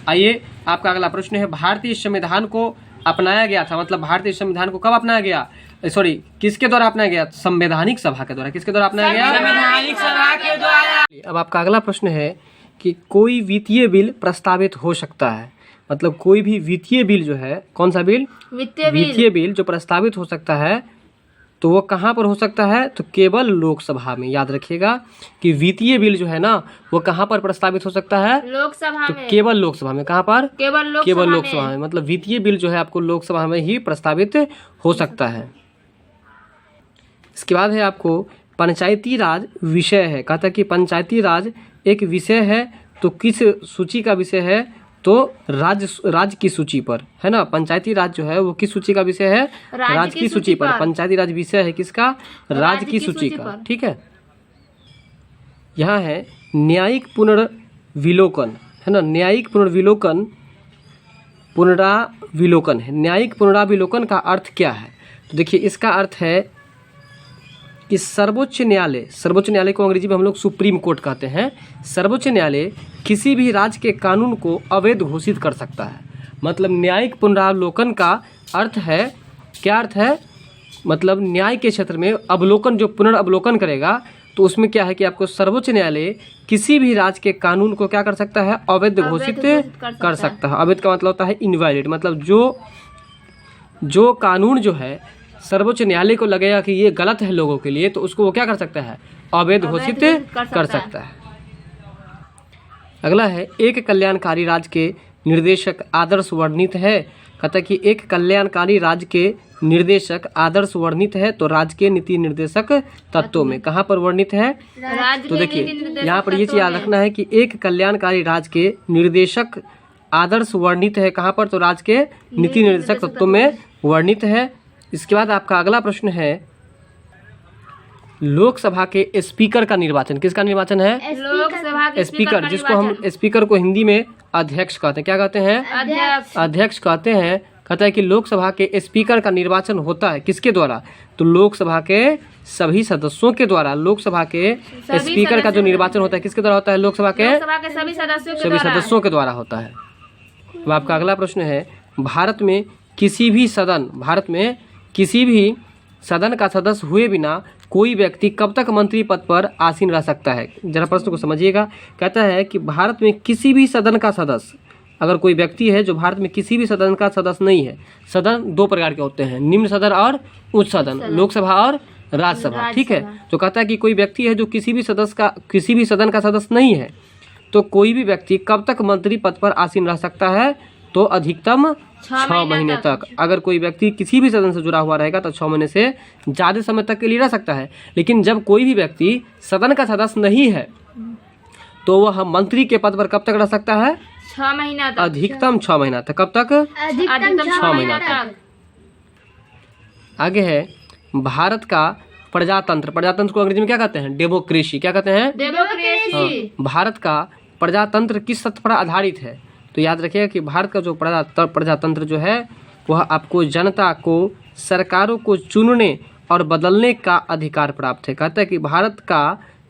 आइए, आपका अगला प्रश्न है, भारतीय संविधान को अपनाया गया था, मतलब भारतीय संविधान को कब अपनाया गया? सॉरी, किसके द्वारा अपनाया गया? संवैधानिक सभा के द्वारा। किसके द्वारा अपनाया गया? संवैधानिक सभा के द्वारा। अब आपका अगला प्रश्न है कि कोई वित्तीय बिल प्रस्तावित हो सकता है, मतलब कोई भी वित्तीय बिल जो है, कौन सा बिल? वित्तीय बिल जो प्रस्तावित हो सकता है तो वो कहाँ पर हो सकता है? तो केवल लोकसभा में। याद रखिएगा कि वित्तीय बिल जो है ना वो कहाँ पर प्रस्तावित हो सकता है? लोकसभा तो में। केवल लोकसभा में। कहाँ पर? केवल लोकसभा में। मतलब वित्तीय बिल जो है आपको लोकसभा में ही प्रस्तावित हो सकता है। इसके बाद है आपको पंचायती राज विषय है। कहता है कि पंचायती राज एक विषय है, तो किस सूची का विषय है? तो राज्य की सूची पर है ना। पंचायती राज जो है वो किस सूची का विषय है? राज्य की सूची पर। पंचायती राज विषय है किसका? राज्य की सूची का। ठीक है। यहाँ है न्यायिक पुनर्विलोकन, है ना। न्यायिक पुनर्विलोकन है। न्यायिक पुनराविलोकन का अर्थ क्या है? तो देखिए, इसका अर्थ है कि सर्वोच्च न्यायालय को अंग्रेजी में हम लोग सुप्रीम कोर्ट कहते हैं। सर्वोच्च न्यायालय किसी भी राज्य के कानून को अवैध घोषित कर सकता है। मतलब न्यायिक पुनरावलोकन का अर्थ है, क्या अर्थ है? मतलब न्याय के क्षेत्र में अवलोकन, जो पुनर्अवलोकन करेगा तो उसमें क्या है कि आपको सर्वोच्च न्यायालय किसी भी राज्य के कानून को क्या कर सकता है? अवैध घोषित कर सकता है। अवैध का मतलब होता है इनवैलिड, मतलब जो कानून जो है सर्वोच्च न्यायालय को लगेगा कि ये गलत है लोगों के लिए, तो उसको वो क्या कर सकता है? अवैध घोषित कर सकता है। अगला है, एक कल्याणकारी राज्य के निर्देशक आदर्श वर्णित है। कहता है कि एक कल्याणकारी राज्य के निर्देशक आदर्श वर्णित है, तो राज्य के नीति निर्देशक तत्वों में। कहाँ पर वर्णित है? तो देखिए, यहाँ पर ये चीज याद रखना है कि एक कल्याणकारी राज्य के निर्देशक आदर्श वर्णित है। कहाँ पर? तो राज्य के नीति निर्देशक तत्वों में वर्णित है। इसके बाद आपका अगला प्रश्न है, लोकसभा के स्पीकर का निर्वाचन। किसका निर्वाचन है? लोकसभा के स्पीकर, जिसको हम स्पीकर को हिंदी में अध्यक्ष कहते हैं। क्या कहते हैं? अध्यक्ष कहते हैं। कहता है कि लोकसभा के स्पीकर का निर्वाचन होता है किसके द्वारा? तो लोकसभा के सभी सदस्यों के द्वारा। लोकसभा के स्पीकर का जो निर्वाचन होता है किसके द्वारा होता है? लोकसभा के सभी सदस्यों के द्वारा होता है। अब आपका अगला प्रश्न है, भारत में किसी भी सदन का सदस्य हुए बिना कोई व्यक्ति कब तक मंत्री पद पर आसीन रह सकता है? जरा प्रश्न को समझिएगा। कहता है कि भारत में किसी भी सदन का सदस्य, अगर कोई व्यक्ति है जो भारत में किसी भी सदन का सदस्य नहीं है। सदन दो प्रकार के होते हैं, निम्न सदन और उच्च सदन, लोकसभा और राज्यसभा। ठीक है। तो कहता है कि कोई व्यक्ति है जो किसी भी सदन का सदस्य नहीं है, तो कोई भी व्यक्ति कब तक मंत्री पद पर आसीन रह सकता है? तो अधिकतम 6 महीने तक। अगर कोई व्यक्ति किसी भी सदन से जुड़ा हुआ रहेगा तो 6 महीने से ज़्यादा समय तक के लिए रह सकता है। लेकिन जब कोई भी व्यक्ति सदन का सदस्य नहीं है तो वह मंत्री के पद पर कब तक रह सकता है? 6 महीना तक। अधिकतम 6 महीना तक। कब तक? अधिकतम 6 महीना तक। आगे है भारत का प्रजातंत्र। प्रजातंत्र को अंग्रेजी में क्या कहते हैं? डेमोक्रेसी। क्या कहते हैं? डेमोक्रेसी। भारत का प्रजातंत्र किस तथ्य पर आधारित है? तो याद रखिएगा कि भारत का जो प्रजातंत्र जो है वह आपको जनता को सरकारों को चुनने और बदलने का अधिकार प्राप्त है। कहता है कि भारत का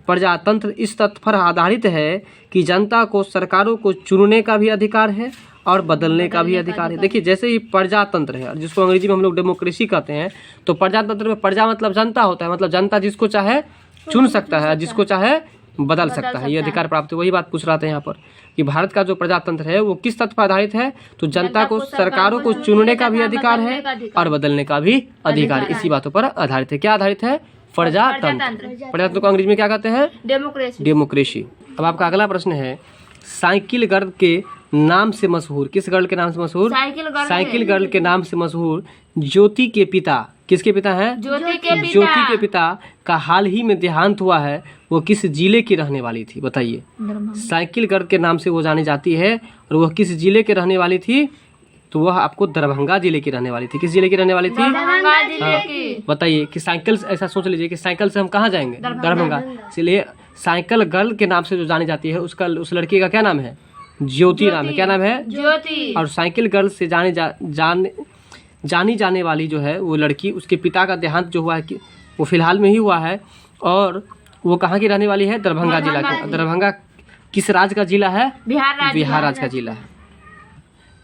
प्रजातंत्र इस तथ्य पर आधारित है कि जनता को सरकारों को चुनने का भी अधिकार है और बदलने का भी अधिकार है। देखिए जैसे ही प्रजातंत्र है, जिसको अंग्रेजी में हम लोग डेमोक्रेसी कहते हैं, तो प्रजातंत्र में प्रजा मतलब जनता होता है, मतलब जनता जिसको चाहे चुन सकता है, जिसको चाहे बदल सकता है, ये अधिकार प्राप्त है। वही बात पूछ रहा था यहाँ पर कि भारत का जो प्रजातंत्र है वो किस तथ्य पर आधारित है? तो जनता को सरकारों को चुनने का भी अधिकार है और बदलने का भी अधिकार है। इसी बातों पर आधारित है। क्या आधारित है? प्रजातंत्र। प्रजातंत्र को अंग्रेजी में क्या कहते हैं? डेमोक्रेसी। डेमोक्रेसी। अब आपका अगला प्रश्न है साइकिल गर्ल के नाम से मशहूर, किस गर्ल के नाम से मशहूर? साइकिल गर्ल के नाम से मशहूर ज्योति के पिता, किसके पिता हैं? ज्योति के पिता का हाल ही में देहांत हुआ है, वो किस जिले की रहने वाली थी? बताइए। साइकिल गर्ल के नाम से वो जानी जाती है और वह किस जिले के रहने वाली थी? तो वह आपको दरभंगा जिले की रहने वाली थी। किस जिले की रहने वाली थी? दरभंगा जिले की। बताइए कि साइकिल, ऐसा सोच लीजिए कि साइकिल से हम कहाँ जाएंगे? दरभंगा। इसलिए साइकिल गर्ल के नाम से जो जानी जाती है उस लड़की का क्या नाम है? ज्योति नाम है। क्या नाम है? ज्योति। और साइकिल गर्ल से जानी जाने वाली जो है वो लड़की, उसके पिता का देहांत जो हुआ है कि वो फिलहाल में ही हुआ है और वो कहाँ की रहने वाली है? दरभंगा जिला की। दरभंगा किस राज्य का जिला है? बिहार राज्य का जिला है।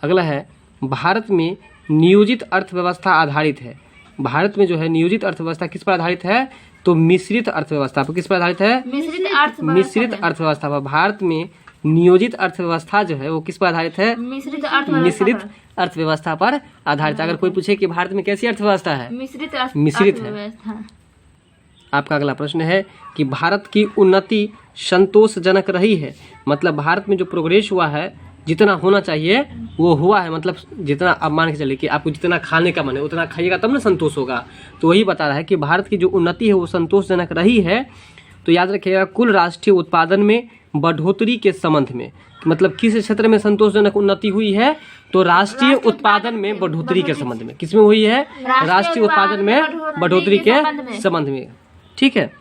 अगला है भारत में नियोजित अर्थव्यवस्था आधारित है। भारत में जो है नियोजित अर्थव्यवस्था किस पर आधारित है? तो मिश्रित अर्थव्यवस्था पर। किस पर आधारित है? मिश्रित अर्थव्यवस्था पर। भारत में नियोजित अर्थव्यवस्था जो है वो किस पर आधारित है? मिश्रित अर्थव्यवस्था पर आधारित। अगर कोई पूछे कि भारत में कैसी अर्थव्यवस्था है? मिश्रित है। आपका अगला प्रश्न है कि भारत की उन्नति संतोषजनक रही है। मतलब भारत में जो प्रोग्रेस हुआ है, जितना होना चाहिए वो हुआ है। मतलब जितना, अब मान के चलिए कि आपको जितना खाने का मन है उतना खाइएगा तब ना संतोष होगा। तो वही बता रहा है कि भारत की जो उन्नति है वो संतोषजनक रही है। तो याद रखिएगा कुल राष्ट्रीय उत्पादन में बढ़ोतरी के संबंध में, मतलब किस क्षेत्र में संतोषजनक उन्नति हुई है? तो राष्ट्रीय उत्पादन में बढ़ोतरी के संबंध में। किसमें हुई है? राष्ट्रीय उत्पादन में बढ़ोतरी के संबंध में। ठीक है।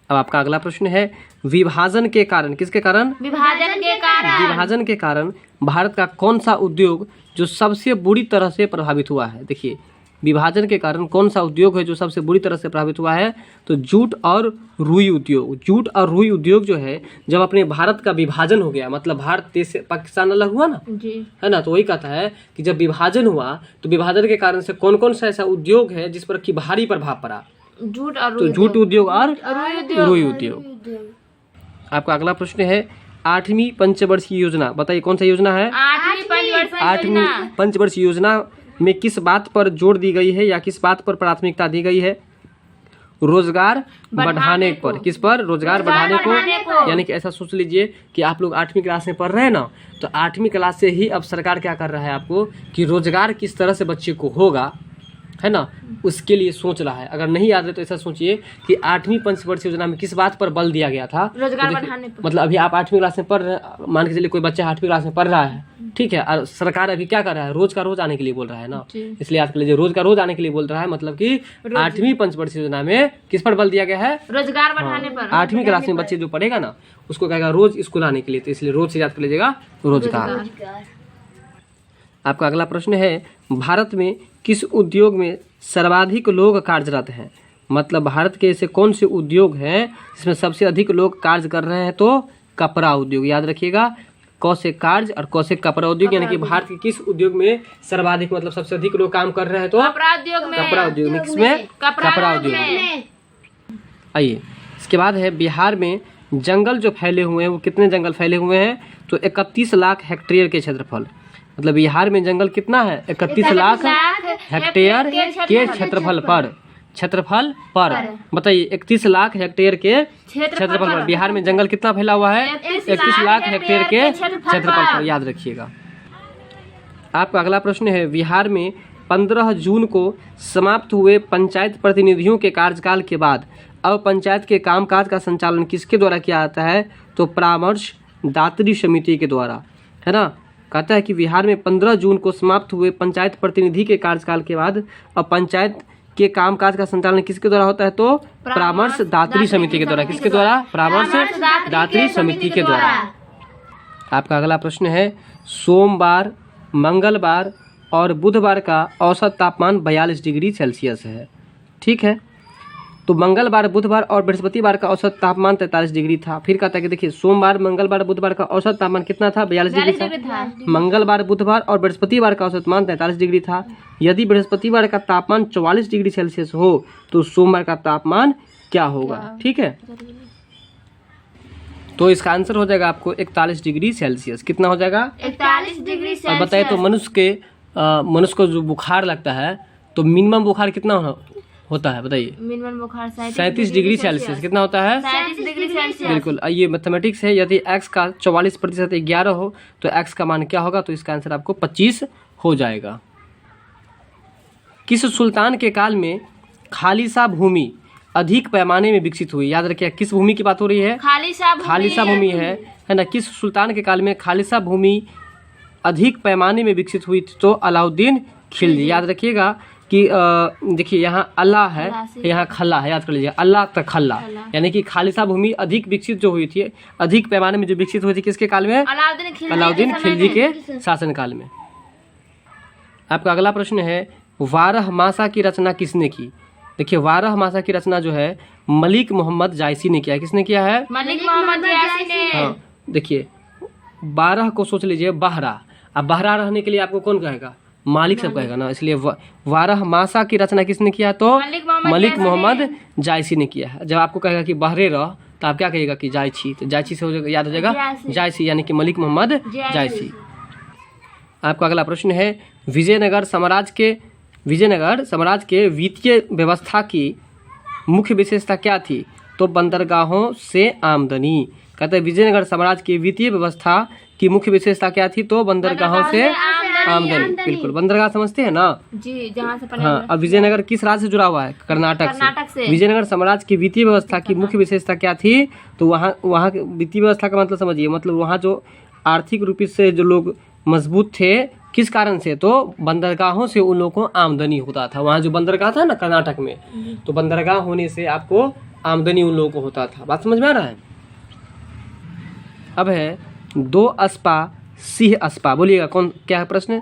अब आपका अगला प्रश्न है विभाजन के कारण, किसके कारण? विभाजन के कारण भारत का कौन सा उद्योग जो सबसे बुरी तरह से प्रभावित हुआ है? देखिए विभाजन के कारण कौन सा उद्योग है जो सबसे बुरी तरह से प्रभावित हुआ है? तो जूट और रुई उद्योग। जूट और रुई उद्योग जो है, जब अपने भारत का विभाजन हो गया, मतलब भारत देश से पाकिस्तान अलग हुआ ना, है ना, तो वही कहता है कि जब विभाजन हुआ तो विभाजन के कारण से कौन कौन सा ऐसा उद्योग है जिस पर कि भारी प्रभाव पड़ा? तो जूट उद्योग और रुई उद्योग। आपका अगला प्रश्न है 8वीं पंचवर्षीय योजना। बताइए कौन सा योजना है? 8वीं पंचवर्षीय योजना में किस बात पर जोर दी गई है या किस बात पर प्राथमिकता दी गई है? रोजगार बढ़ाने पर। किस पर? रोजगार बढ़ाने को। यानी कि ऐसा सोच लीजिए कि आप लोग 8वीं क्लास में पढ़ रहे हैं ना, तो 8वीं क्लास से ही अब सरकार क्या कर रहा है आपको कि रोजगार किस तरह से बच्चे को होगा, है ना, उसके लिए सोच रहा है। अगर नहीं याद है तो ऐसा सोचिए कि 8वीं पंचवर्षीय योजना में किस बात पर बल दिया गया था? रोजगार बढ़ाने पर। मतलब अभी आप 8वीं क्लास में पढ़ रहे हैं, मान के चलिए कोई बच्चा 8वीं क्लास में पढ़ रहा है, ठीक है, और सरकार अभी क्या कर रहा है? रोज का रोज आने के लिए बोल रहा है ना, इसलिए याद कर लीजिए रोज का रोज आने के लिए बोल रहा है। मतलब कि 8वीं पंचवर्षीय योजना में किस पर बल दिया गया है? रोजगार बढ़ाने पर। 8वीं क्लास में बच्चे जो पढ़ेगा ना उसको कहेगा रोज स्कूल आने के लिए, तो इसलिए रोज से याद कर लीजिएगा रोजगार। आपका अगला प्रश्न है भारत में किस उद्योग में सर्वाधिक लोग कार्यरत हैं? मतलब भारत के ऐसे कौन से उद्योग हैं जिसमें सबसे अधिक लोग कार्य कर रहे हैं? तो कपड़ा उद्योग। याद रखिएगा क से कार्य और क से कपड़ा उद्योग। यानी कि भारत के किस उद्योग में सर्वाधिक, मतलब सबसे अधिक लोग काम कर रहे हैं? तो कपड़ा उद्योग में। कपड़ा उद्योग में। किसमें? कपड़ा उद्योग में। आइए इसके बाद है बिहार में जंगल जो फैले हुए हैं वो कितने जंगल फैले हुए हैं? तो 31 लाख हेक्टेयर के क्षेत्रफल। मतलब बिहार में जंगल कितना है? 31 लाख हेक्टेयर के क्षेत्रफल पर क्षेत्रफल पर। बताइए 31 लाख हेक्टेयर के क्षेत्रफल पर। बिहार में जंगल कितना फैला हुआ है? 31 लाख हेक्टेयर के क्षेत्रफल पर, याद रखिएगा। आपका अगला प्रश्न है, बिहार में 15 जून को समाप्त हुए पंचायत प्रतिनिधियों के कार्यकाल के बाद अब पंचायत के कामकाज का संचालन किसके द्वारा किया जाता है? तो परामर्शदात्री समिति के द्वारा, है ना। कहता है कि बिहार में 15 जून को समाप्त हुए पंचायत प्रतिनिधि के कार्यकाल के बाद अब पंचायत के कामकाज का संचालन किसके द्वारा होता है? तो परामर्शदात्री समिति के द्वारा। किसके द्वारा? परामर्शदात्री समिति के द्वारा। आपका अगला प्रश्न है, सोमवार, मंगलवार और बुधवार का औसत तापमान 42 डिग्री सेल्सियस है। ठीक है, तो मंगलवार, बुधवार और बृहस्पतिवार का औसत तापमान 43 डिग्री था। फिर कहता है कि देखिए सोमवार, मंगलवार, बुधवार का औसत तापमान कितना था? 42 डिग्री था। मंगलवार, बुधवार और बृहस्पतिवार का औसत मान 43 डिग्री था। यदि बृहस्पतिवार का तापमान 44 डिग्री सेल्सियस हो तो सोमवार का तापमान क्या होगा? ठीक है, तो इसका आंसर हो जाएगा आपको 41 डिग्री सेल्सियस। कितना हो जाएगा? 41 डिग्री और सेल्सियस। बताइए तो मनुष्य को जो बुखार लगता है तो मिनिमम बुखार कितना होता है? बताइए। मिनिमम बुखार 37 डिग्री सेल्सियस। कितना होता है? 37 डिग्री सेल्सियस। बिल्कुल, ये मैथमेटिक्स है। यदि x का 44% 11 हो तो x का मान क्या होगा? तो इसका आंसर आपको 25 हो जाएगा। किस सुल्तान के काल में खालिसा भूमि अधिक पैमाने में विकसित हुई? याद रखिए, किस भूमि की बात हो रही है? खालिसा भूमि है ना। किस सुल्तान के काल में खालिसा भूमि अधिक पैमाने में विकसित हुई थी? तो अलाउद्दीन खिलजी। याद रखिएगा कि देखिए यहाँ अल्लाह है, यहाँ खल्ला है, याद कर लीजिए, अल्लाह तक खल्ला, यानी कि खालिसा भूमि अधिक विकसित जो हुई थी, अधिक पैमाने में जो विकसित हुई थी किसके काल में? अलाउद्दीन खिलजी के शासन काल में। आपका अगला प्रश्न है, बारहमासा की रचना किसने की? देखिए बारहमासा की रचना जो है मलिक मोहम्मद जायसी ने किया है। किसने किया है? मलिक मोहम्मद जायसी ने। हाँ, देखिए 12 को सोच लीजिए बहरा, अब बहरा रहने के लिए आपको कौन कहेगा? मालिक सब कहेगा ना, इसलिए बारहमासा की रचना किसने किया? तो मलिक मोहम्मद जायसी ने किया है। जब आपको कहेगा कि बहरे रह तो आप क्या कहिएगा कि जायसी, तो जायसी से हो जाएगा, याद हो जाएगा जायसी, यानी कि मलिक मोहम्मद जायसी। आपका अगला प्रश्न है, विजयनगर साम्राज्य के वित्तीय व्यवस्था की मुख्य विशेषता क्या थी? तो बंदरगाहों से आमदनी। कहते हैं विजयनगर साम्राज्य की वित्तीय व्यवस्था की मुख्य विशेषता क्या थी? तो बंदरगाहों से आमदनी। बिल्कुल, बंदरगाह समझते हैं ना जी, जहाँ से हाँ। अब विजयनगर किस राज्य से जुड़ा हुआ है? कर्नाटक से। विजयनगर साम्राज्य की वित्तीय व्यवस्था की मुख्य विशेषता क्या थी? तो वहाँ वित्तीय व्यवस्था का मतलब समझिए, मतलब वहाँ जो आर्थिक रूप से जो लोग मजबूत थे, किस कारण से? तो बंदरगाहों से उन लोगों को आमदनी होता था। वहाँ जो बंदरगाह था ना कर्नाटक में, तो बंदरगाह होने से आपको आमदनी उन लोगों को होता था। बात समझ में आ रहा है? अब है दो अस्पा सिंह अस्पा। बोलिएगा कौन, क्या है प्रश्न?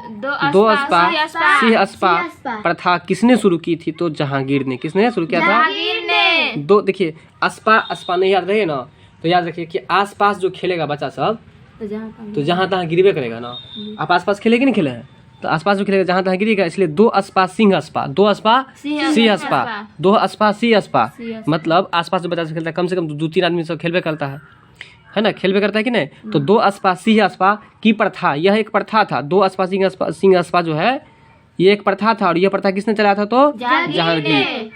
दो अस्पा सिंह अस्पा प्रथा किसने शुरू की थी? तो जहांगीर ने। किसने शुरू किया था? दो, देखिए अस्पा नहीं याद रहे ना, तो याद रखिए कि आसपास जो खेलेगा बच्चा सब तो जहाँ तहाँ गिरवे करेगा ना। आप आसपास खेले कि नहीं खेले हैं? तो आसपास जो खेलेगा जहाँ तहाँ गिरेगा, इसलिए दो अस्पा सिंह अस्पा, दो अस्पा सिंह अस्पा, दो अस्पा सिंह अस्पा, मतलब आसपास जो बच्चा से खेलता है कम से कम 2-3 आदमी सब खेलवे करता है ना, खेलवे करता है कि नहीं? तो दो अस्पा सिंह अस्पा की प्रथा, यह एक प्रथा था। दो अस्पा सिंह अस्पा जो है ये एक प्रथा था, और यह प्रथा किसने चलाया था? तो जहांगीर।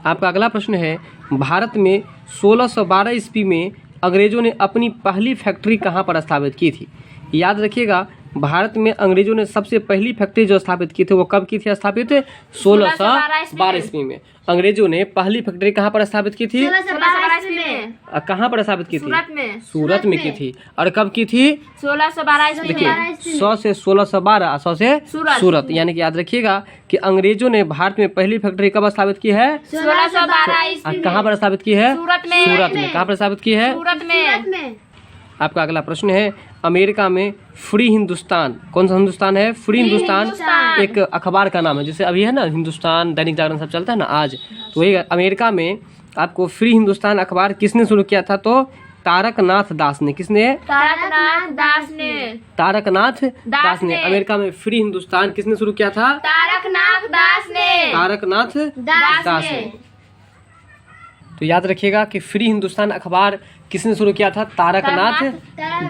आपका अगला प्रश्न है, भारत में 1612 ईस्वी में अंग्रेजों ने अपनी पहली फैक्ट्री कहाँ पर स्थापित की थी? याद रखिएगा, भारत में अंग्रेजों ने सबसे पहली फैक्ट्री जो स्थापित की थी वो कब की थी स्थापित? 1612 ईस्वी में अंग्रेजों ने पहली फैक्ट्री कहाँ पर स्थापित की थी? कहाँ पर स्थापित की थी? सूरत में की थी। और कब की थी? 1612 ईस्वी में। देखिए 100 से 1612, 100 से सूरत, यानी कि याद रखिएगा कि अंग्रेजों ने भारत में पहली फैक्ट्री कब स्थापित की है? 1612 ईस्वी में। कहाँ पर स्थापित की है? सूरत में। कहाँ पर स्थापित की है? सूरत में। आपका अगला प्रश्न है, अमेरिका में फ्री हिंदुस्तान, कौन सा हिंदुस्तान है? फ्री हिंदुस्तान एक अखबार का नाम है, जैसे अभी है ना हिंदुस्तान, दैनिक जागरण सब चलता है ना आज, तो वही अमेरिका में आपको फ्री हिंदुस्तान अखबार किसने शुरू किया था? तो तारकनाथ दास ने। किसने? तारकनाथ दास ने। अमेरिका में फ्री हिंदुस्तान किसने शुरू किया था? तारकनाथ दास ने। तो याद रखिएगा कि फ्री हिंदुस्तान अखबार किसने शुरू किया था? तारकनाथ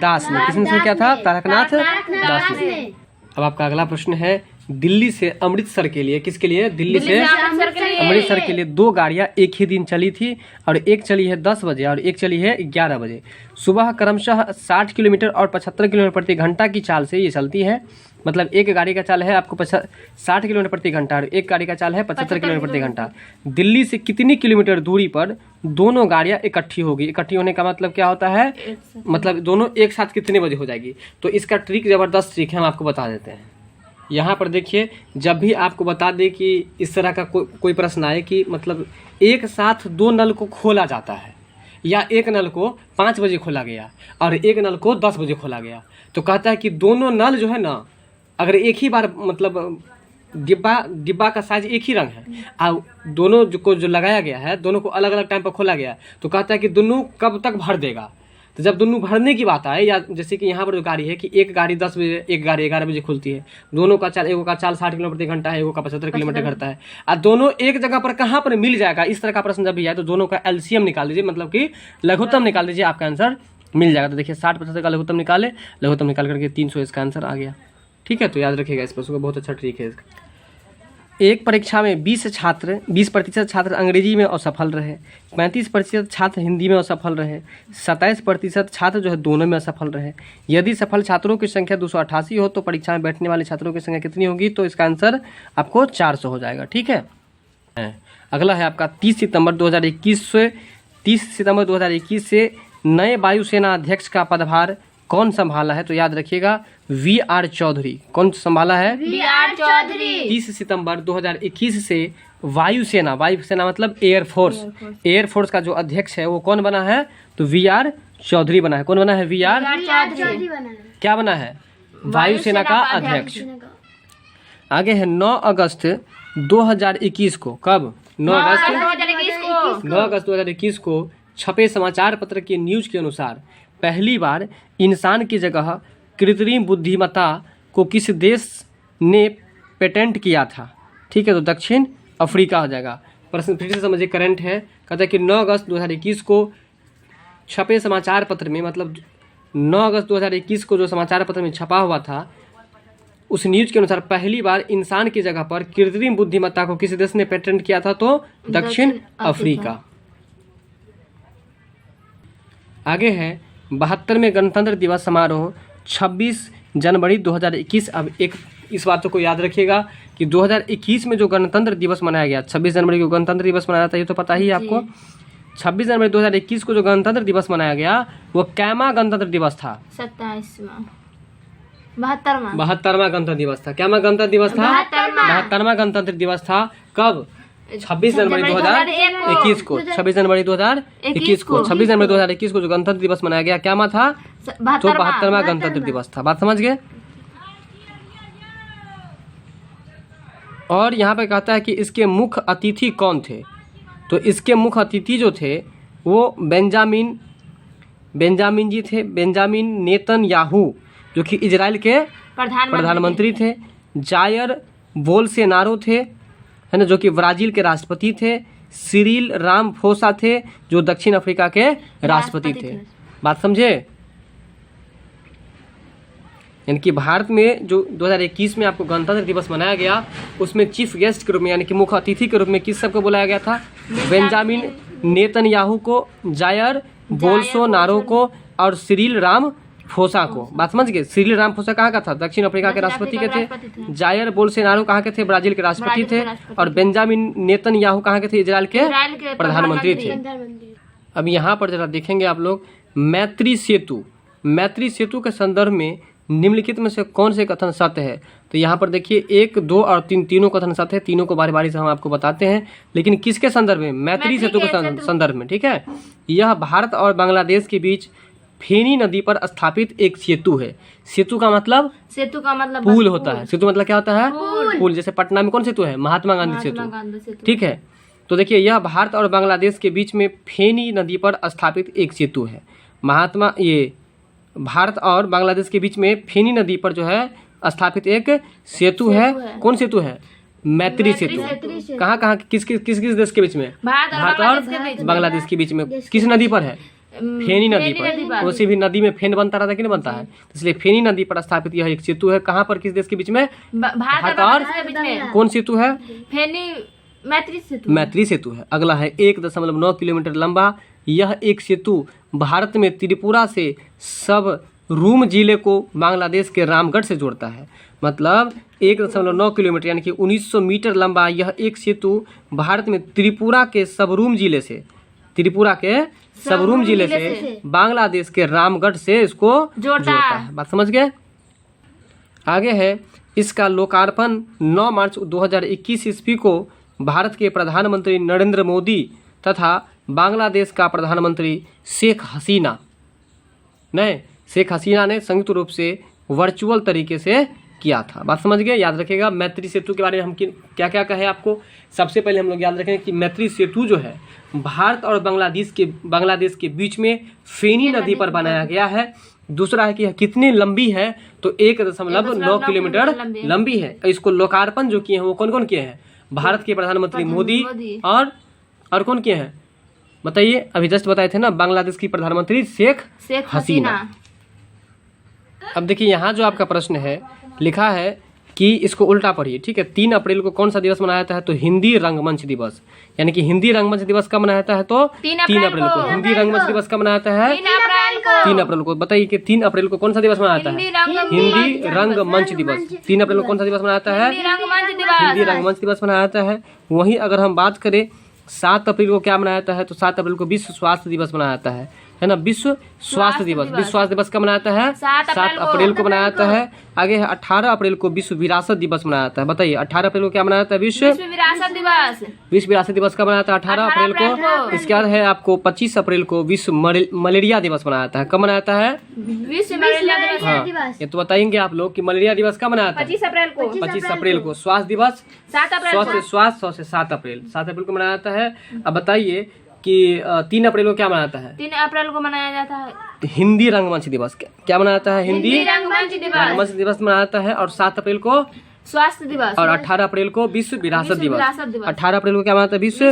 दास ने। किसने शुरू किया था? तारकनाथ दास ने। अब आपका अगला प्रश्न है, दिल्ली से अमृतसर के लिए, किसके लिए? दिल्ली से अमृतसर के लिए अमृतसर के लिए 2 गाड़ियाँ एक ही दिन चली थी और एक चली है 10 बजे और एक चली है 11 बजे सुबह। क्रमशः 60 किलोमीटर और 75 किलोमीटर प्रति घंटा की चाल से ये चलती है। मतलब एक गाड़ी का चाल है आपको 60 किलोमीटर प्रति घंटा और एक गाड़ी का चाल है 75 किलोमीटर प्रति घंटा। दिल्ली से कितनी किलोमीटर दूरी पर दोनों गाड़ियाँ इकट्ठी होगी? इकट्ठी होने का मतलब क्या होता है? मतलब दोनों एक साथ कितने बजे हो जाएगी? तो इसका ट्रिक, ज़बरदस्त ट्रिक है, हम आपको बता देते हैं। यहाँ पर देखिए, जब भी आपको बता दें कि इस तरह का कोई प्रश्न आए कि मतलब एक साथ 2 नल को खोला जाता है या एक नल को 5 बजे खोला गया और एक नल को 10 बजे खोला गया, तो कहता है कि दोनों नल जो है ना, अगर एक ही बार मतलब डिब्बा का साइज एक ही रंग है और दोनों को जो लगाया गया है, दोनों को अलग अलग टाइम पर खोला गया, तो कहता है कि दोनों कब तक भर देगा। तो जब दोनों भरने की बात आए, या जैसे कि यहाँ पर जो गाड़ी है कि एक गाड़ी 10 बजे, एक गाड़ी 11 बजे खुलती है, दोनों का चाल, एगो का चाल 60 किलोमीटर प्रति घंटा है, एगो का 75 किलोमीटर घंटा है, और दोनों एक जगह पर कहाँ पर मिल जाएगा, इस तरह का प्रश्न जब भी आए तो दोनों का एलसीएम निकाल दीजिए, मतलब कि लघुत्तम निकाल दीजिए, आपका आंसर मिल जाएगा। तो देखिए 60-75 का लघुत्तम निकाले, लघुत्तम निकाल करके 300 इसका आंसर आ गया। ठीक है, तो याद रखिएगा इस प्रश्न को, बहुत अच्छा ट्रिक है इसका। एक परीक्षा में 20% छात्र अंग्रेजी में असफल रहे, 35% छात्र हिंदी में असफल रहे, 27% छात्र जो है दोनों में असफल रहे। यदि सफल छात्रों की संख्या 288 हो तो परीक्षा में बैठने वाले छात्रों की संख्या कितनी होगी? तो इसका आंसर आपको 400 हो जाएगा। ठीक है, अगला है आपका 30 सितंबर 2021 से नए वायुसेना अध्यक्ष का पदभार कौन संभाला है? तो याद रखिएगा VR चौधरी। कौन संभाला है? VR चौधरी। 30 सितंबर 2021 से वायुसेना मतलब एयरफोर्स का जो अध्यक्ष है वो कौन बना है? तो VR चौधरी बना है। कौन बना है? VR चौधरी बना है। क्या बना है? वायुसेना का अध्यक्ष। आगे है 9 अगस्त 2021 को। कब? 9 अगस्त 2021 को छपे समाचार पत्र के न्यूज के अनुसार पहली बार इंसान की जगह कृत्रिम बुद्धिमत्ता को किस देश ने पेटेंट किया था? ठीक है, तो दक्षिण अफ्रीका हो जाएगा। प्रश्न फिर से समझिए, करंट है। कहता है कि 9 अगस्त 2021 को छपे समाचार पत्र में, मतलब 9 अगस्त 2021 को जो समाचार पत्र में छपा हुआ था उस न्यूज के अनुसार पहली बार इंसान की जगह पर कृत्रिम बुद्धिमत्ता को किस देश ने पेटेंट किया था? तो दक्षिण अफ्रीका। आगे है 72वें गणतंत्र दिवस समारोह 26 जनवरी 2021। अब एक इस बातों को याद रखिएगा कि 2021 में जो गणतंत्र दिवस मनाया गया, 26 जनवरी को गणतंत्र दिवस मनाया था, ये तो पता ही है आपको। 26 जनवरी 2021 को जो गणतंत्र दिवस मनाया गया वो कैमा गणतंत्र दिवस था? 72वां गणतंत्र दिवस था। कैमा गणतंत्र दिवस था? 72वां गणतंत्र दिवस था। कब? 26 जनवरी 2021 को। 26 जनवरी 2021 को 26 जनवरी 2021 को जो गणतंत्र दिवस मनाया गया, क्या था? तो 72वां गणतंत्र दिवस था। बात समझ गए? और यहाँ पे कहता है कि इसके मुख्य अतिथि कौन थे? तो इसके मुख्य अतिथि जो थे वो बेंजामिन जी थे। बेंजामिन नेतन्याहू जो कि इजराइल के प्रधानमंत्री थे। जायर बोल्सोनारो थे, है ना, जो कि ब्राजील के राष्ट्रपति थे। सिरिल रामाफोसा थे जो दक्षिण अफ्रीका के राष्ट्रपति थे। बात समझे? यानी कि भारत में जो 2021 में आपको गणतंत्र दिवस मनाया गया उसमें चीफ गेस्ट के रूप में, यानी कि मुख्य अतिथि के रूप में किस सबको बुलाया गया था? बेंजामिन नेतन्याहू को, जायर बोल्सोनारो को और सिरिल रामाफोसा को। बात समझ गए? सिरिल रामाफोसा कहाँ का था? दक्षिण अफ्रीका के राष्ट्रपति के थे। जायर बोल्सोनारो कहाँ के थे? ब्राजील के राष्ट्रपति थे। और बेंजामिन नेतन्याहू कहाँ के थे? इजराइल के प्रधानमंत्री थे। अब यहाँ पर जरा देखेंगे आप लोग, मैत्री सेतु के संदर्भ में निम्नलिखित में से कौन से कथन सत्य है? तो यहाँ पर देखिए 1, 2 और 3 तीनों कथन सत्य है। तीनों को बारी बारी से हम आपको बताते हैं, लेकिन किसके संदर्भ में? मैत्री सेतु के संदर्भ में। ठीक है, यह भारत और बांग्लादेश के बीच फेनी नदी पर स्थापित एक सेतु है। सेतु का मतलब पुल होता है। सेतु मतलब क्या होता है? पुल। जैसे पटना में कौन सेतु है? महात्मा गांधी सेतु। ठीक है, तो देखिए यह भारत और बांग्लादेश के बीच में फेनी नदी पर स्थापित एक सेतु है। भारत और बांग्लादेश के बीच में फेनी नदी पर जो है स्थापित एक सेतु है। कौन सेतु है? मैत्री सेतु। कहाँ किस देश के बीच में? भारत और बांग्लादेश के बीच में। किस नदी पर है? फेनी नदी पर। उसी भी नदी में फेन बनता रहता है कि नहीं बनता है, तो इसलिए फेनी नदी पर स्थापित यह एक सेतु है। कहाँ पर, किस देश के बीच में? भारत और कौन सेतु है? फेनी मैत्री सेतु। मैत्री सेतु है। अगला है 1.9 किलोमीटर लंबा यह एक सेतु भारत में त्रिपुरा से सब रूम जिले को बांग्लादेश के रामगढ़ से जोड़ता है। मतलब 1.9 किलोमीटर यानी कि 1900 मीटर लंबा यह एक सेतु भारत में त्रिपुरा के सबरूम जिले से, त्रिपुरा के सबरूम जिले से बांग्लादेश के रामगढ़ से इसको जोड़ता है। बात समझ गए? आगे है, इसका लोकार्पण 9 मार्च 2021 ईस्वी को भारत के प्रधानमंत्री नरेंद्र मोदी तथा बांग्लादेश का प्रधानमंत्री शेख हसीना ने संयुक्त रूप से वर्चुअल तरीके से किया था। बात समझ गए? याद रखिएगा। मैत्री सेतु के बारे में हम क्या क्या कहे आपको। सबसे पहले हम लोग याद रखें कि मैत्री सेतु जो है भारत और बांग्लादेश के बीच में फेनी नदी पर बनाया गया है। दूसरा है कि यह कितनी लंबी है, तो 1.9 किलोमीटर लंबी है। इसको लोकार्पण जो किए हैं वो कौन कौन किए हैं? भारत के प्रधानमंत्री मोदी और कौन किए हैं बताइए? अभी जस्ट बताए थे ना, बांग्लादेश की प्रधानमंत्री शेख हसीना। अब देखिए यहाँ जो आपका प्रश्न है लिखा है कि इसको उल्टा पढ़िए, ठीक है। 3 अप्रैल को कौन सा दिवस मनाया जाता है? तो हिंदी रंगमंच दिवस। यानी कि हिंदी रंगमंच दिवस कब मनाया जाता है? तो 3 अप्रैल को। हिंदी रंगमंच दिवस कब मनाया जाता है? 3 अप्रैल को। बताइए कि 3 अप्रैल को कौन सा दिवस मनाया जाता है? हिंदी रंगमंच दिवस। 3 अप्रैल को कौन सा दिवस मनाया जाता है? हिंदी रंगमंच दिवस मनाया जाता है। वहीं अगर हम बात करें 7 अप्रैल को क्या मनाया जाता है? तो 7 अप्रैल को विश्व स्वास्थ्य दिवस मनाया जाता है ना। विश्व स्वास्थ्य दिवस। विश्व स्वास्थ्य दिवस कब मनाया जाता है? 7 अप्रैल को मनाया जाता है। आगे है 18 अप्रैल को विश्व विरासत दिवस मनाया जाता है। बताइए 18 अप्रैल को क्या मनाया जाता है? विश्व विरासत दिवस। विश्व विरासत दिवस कब मनाया जाता है? 18 अप्रैल को। इसके बाद है आपको 25 अप्रैल को विश्व मलेरिया दिवस मनाया जाता है। कब मनाया जाता है? विश्व मलेरिया दिवस। हाँ, ये तो बताएंगे आप लोग कि मलेरिया दिवस कब मनाया जाता है? 25 अप्रैल को। 25 अप्रैल को। स्वास्थ्य दिवस 7 अप्रैल को। स्वास्थ्य से 7 अप्रैल को मनाया जाता है। अब बताइए कि 3 अप्रैल को क्या मनाया जाता है? 3 अप्रैल को मनाया जाता है हिंदी रंगमंच दिवस। क्या मनाया जाता है? हिंदी रंगमंच दिवस मनाया जाता है। और 7 अप्रैल को स्वास्थ्य दिवस। और 18 अप्रैल को विश्व विरासत दिवस। 18 अप्रैल को क्या मनाया जाता है? विश्व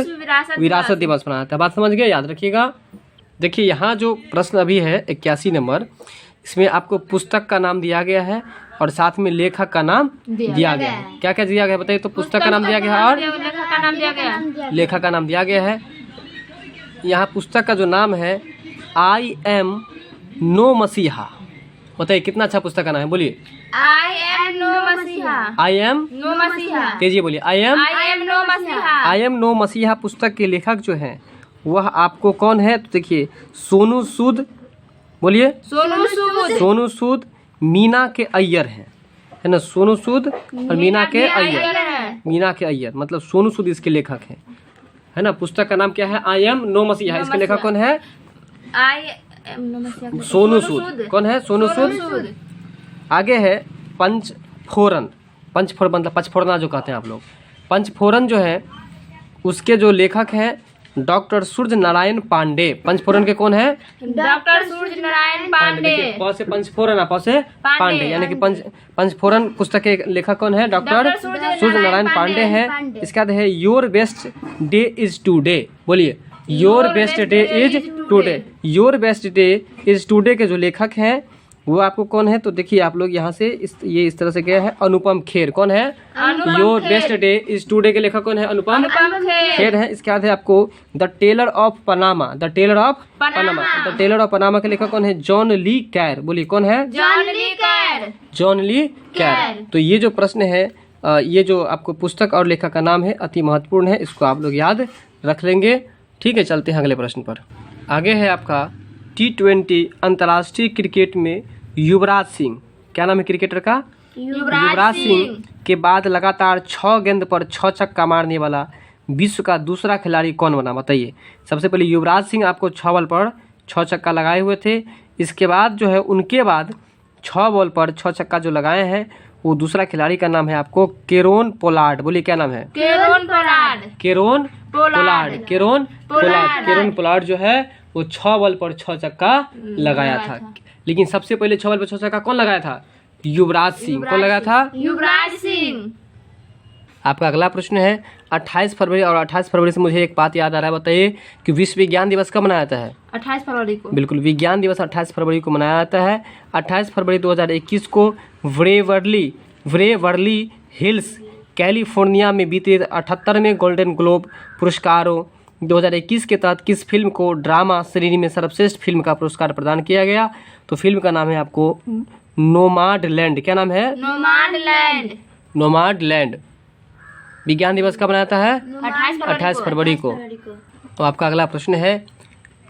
विरासत दिवस मनाया जाता है। बात समझ गए? याद रखिएगा। देखिए यहाँ जो प्रश्न अभी है 81 नंबर, इसमें आपको पुस्तक का नाम दिया गया है और साथ में लेखक का नाम दिया गया है। क्या क्या दिया गया है बताइए? तो पुस्तक का नाम दिया गया है और लेखक का नाम दिया गया। लेखक का नाम दिया गया है। यहाँ पुस्तक का जो नाम है आई एम नो मसीहा। बताइए कितना अच्छा पुस्तक का नाम है, बोलिए। आई एम नो मसीहा। आई एम नो मसीहा। तेजी बोलिए। आई एम नो मसीहा। आई एम नो मसीहा पुस्तक के लेखक जो हैं वह आपको कौन है? तो देखिए सोनू सूद, बोलिए। सोनू सूद मीना के अय्यर है ना। सोनू सूद और मीना के अय्यर मतलब सोनू सूद इसके लेखक हैं, है ना। पुस्तक का नाम क्या है? आई एम नो मसीहा। इसके लेखक कौन है? सोनू सूद। कौन है? सोनू सूद। आगे है पंचफोरन मतलब पचफोरना जो कहते हैं आप लोग। पंचफोरन जो है उसके जो लेखक हैं डॉक्टर सूर्य नारायण पांडे। पंचफोरन के कौन है? डॉक्टर सूर्य नारायण पांडे। प से पंचफोरन, प से पांडे, यानी कि पंचफोरन पुस्तक के लेखक कौन है? डॉक्टर सूर्य नारायण पांडे हैं। इसके बाद है your best day is today. बोलिए your best day is today. Your best day is today के जो लेखक हैं वो आपको कौन है? तो देखिए आप लोग यहाँ से इस तरह से गया है अनुपम खेर। कौन है? Your best day is today के लेखक कौन है? अनुपम खेर है। इसके बाद है आपको the Tailor of Panama. The Tailor of Panama के लेखक कौन है? John le Carré. बोलिए कौन है? John le Carré. तो ये जो प्रश्न है ये जो आपको पुस्तक और लेखक का नाम है अति महत्वपूर्ण है, इसको आप लोग याद रख लेंगे। ठीक है, चलते हैं अगले प्रश्न पर। आगे है आपका T20 अंतर्राष्ट्रीय क्रिकेट में युवराज सिंह। क्या नाम है क्रिकेटर का? युवराज सिंह के बाद लगातार 6 गेंद पर 6 छक्का मारने वाला विश्व का दूसरा खिलाड़ी कौन बना? बताइए। सबसे पहले युवराज सिंह आपको 6 बॉल पर 6 छक्का लगाए हुए थे। इसके बाद जो है उनके बाद 6 बॉल पर 6 छक्का जो लगाए हैं वो दूसरा खिलाड़ी का नाम है आपको केरोन पोलार्ड। बोलिए क्या नाम है? केरोन पोलार्ड जो है वो 6 बॉल पर 6 छक्का लगाया था। लेकिन सबसे पहले 6 बॉल पर 6 छक्का कौन लगाया था? युवराज सिंह। कौन लगाया था? युवराज सिंह। आपका अगला प्रश्न है 28 फरवरी और 28 फरवरी से मुझे एक बात याद आ रहा है, बताइए कि विश्व विज्ञान दिवस कब मनाया जाता है? 28 फरवरी को। बिल्कुल, विज्ञान दिवस 28 फरवरी को मनाया जाता है। 28 फरवरी 2021 को वेवर्ली हिल्स कैलिफोर्निया में बीते 78वें गोल्डन ग्लोब पुरस्कारों 2021 के तहत किस फिल्म को ड्रामा श्रेणी में सर्वश्रेष्ठ फिल्म का पुरस्कार प्रदान किया गया? तो फिल्म का नाम है आपको नोमाडलैंड। क्या नाम है? नोमाडलैंड। विज्ञान दिवस कब मनाता है? 28 फरवरी को। तो आपका अगला प्रश्न है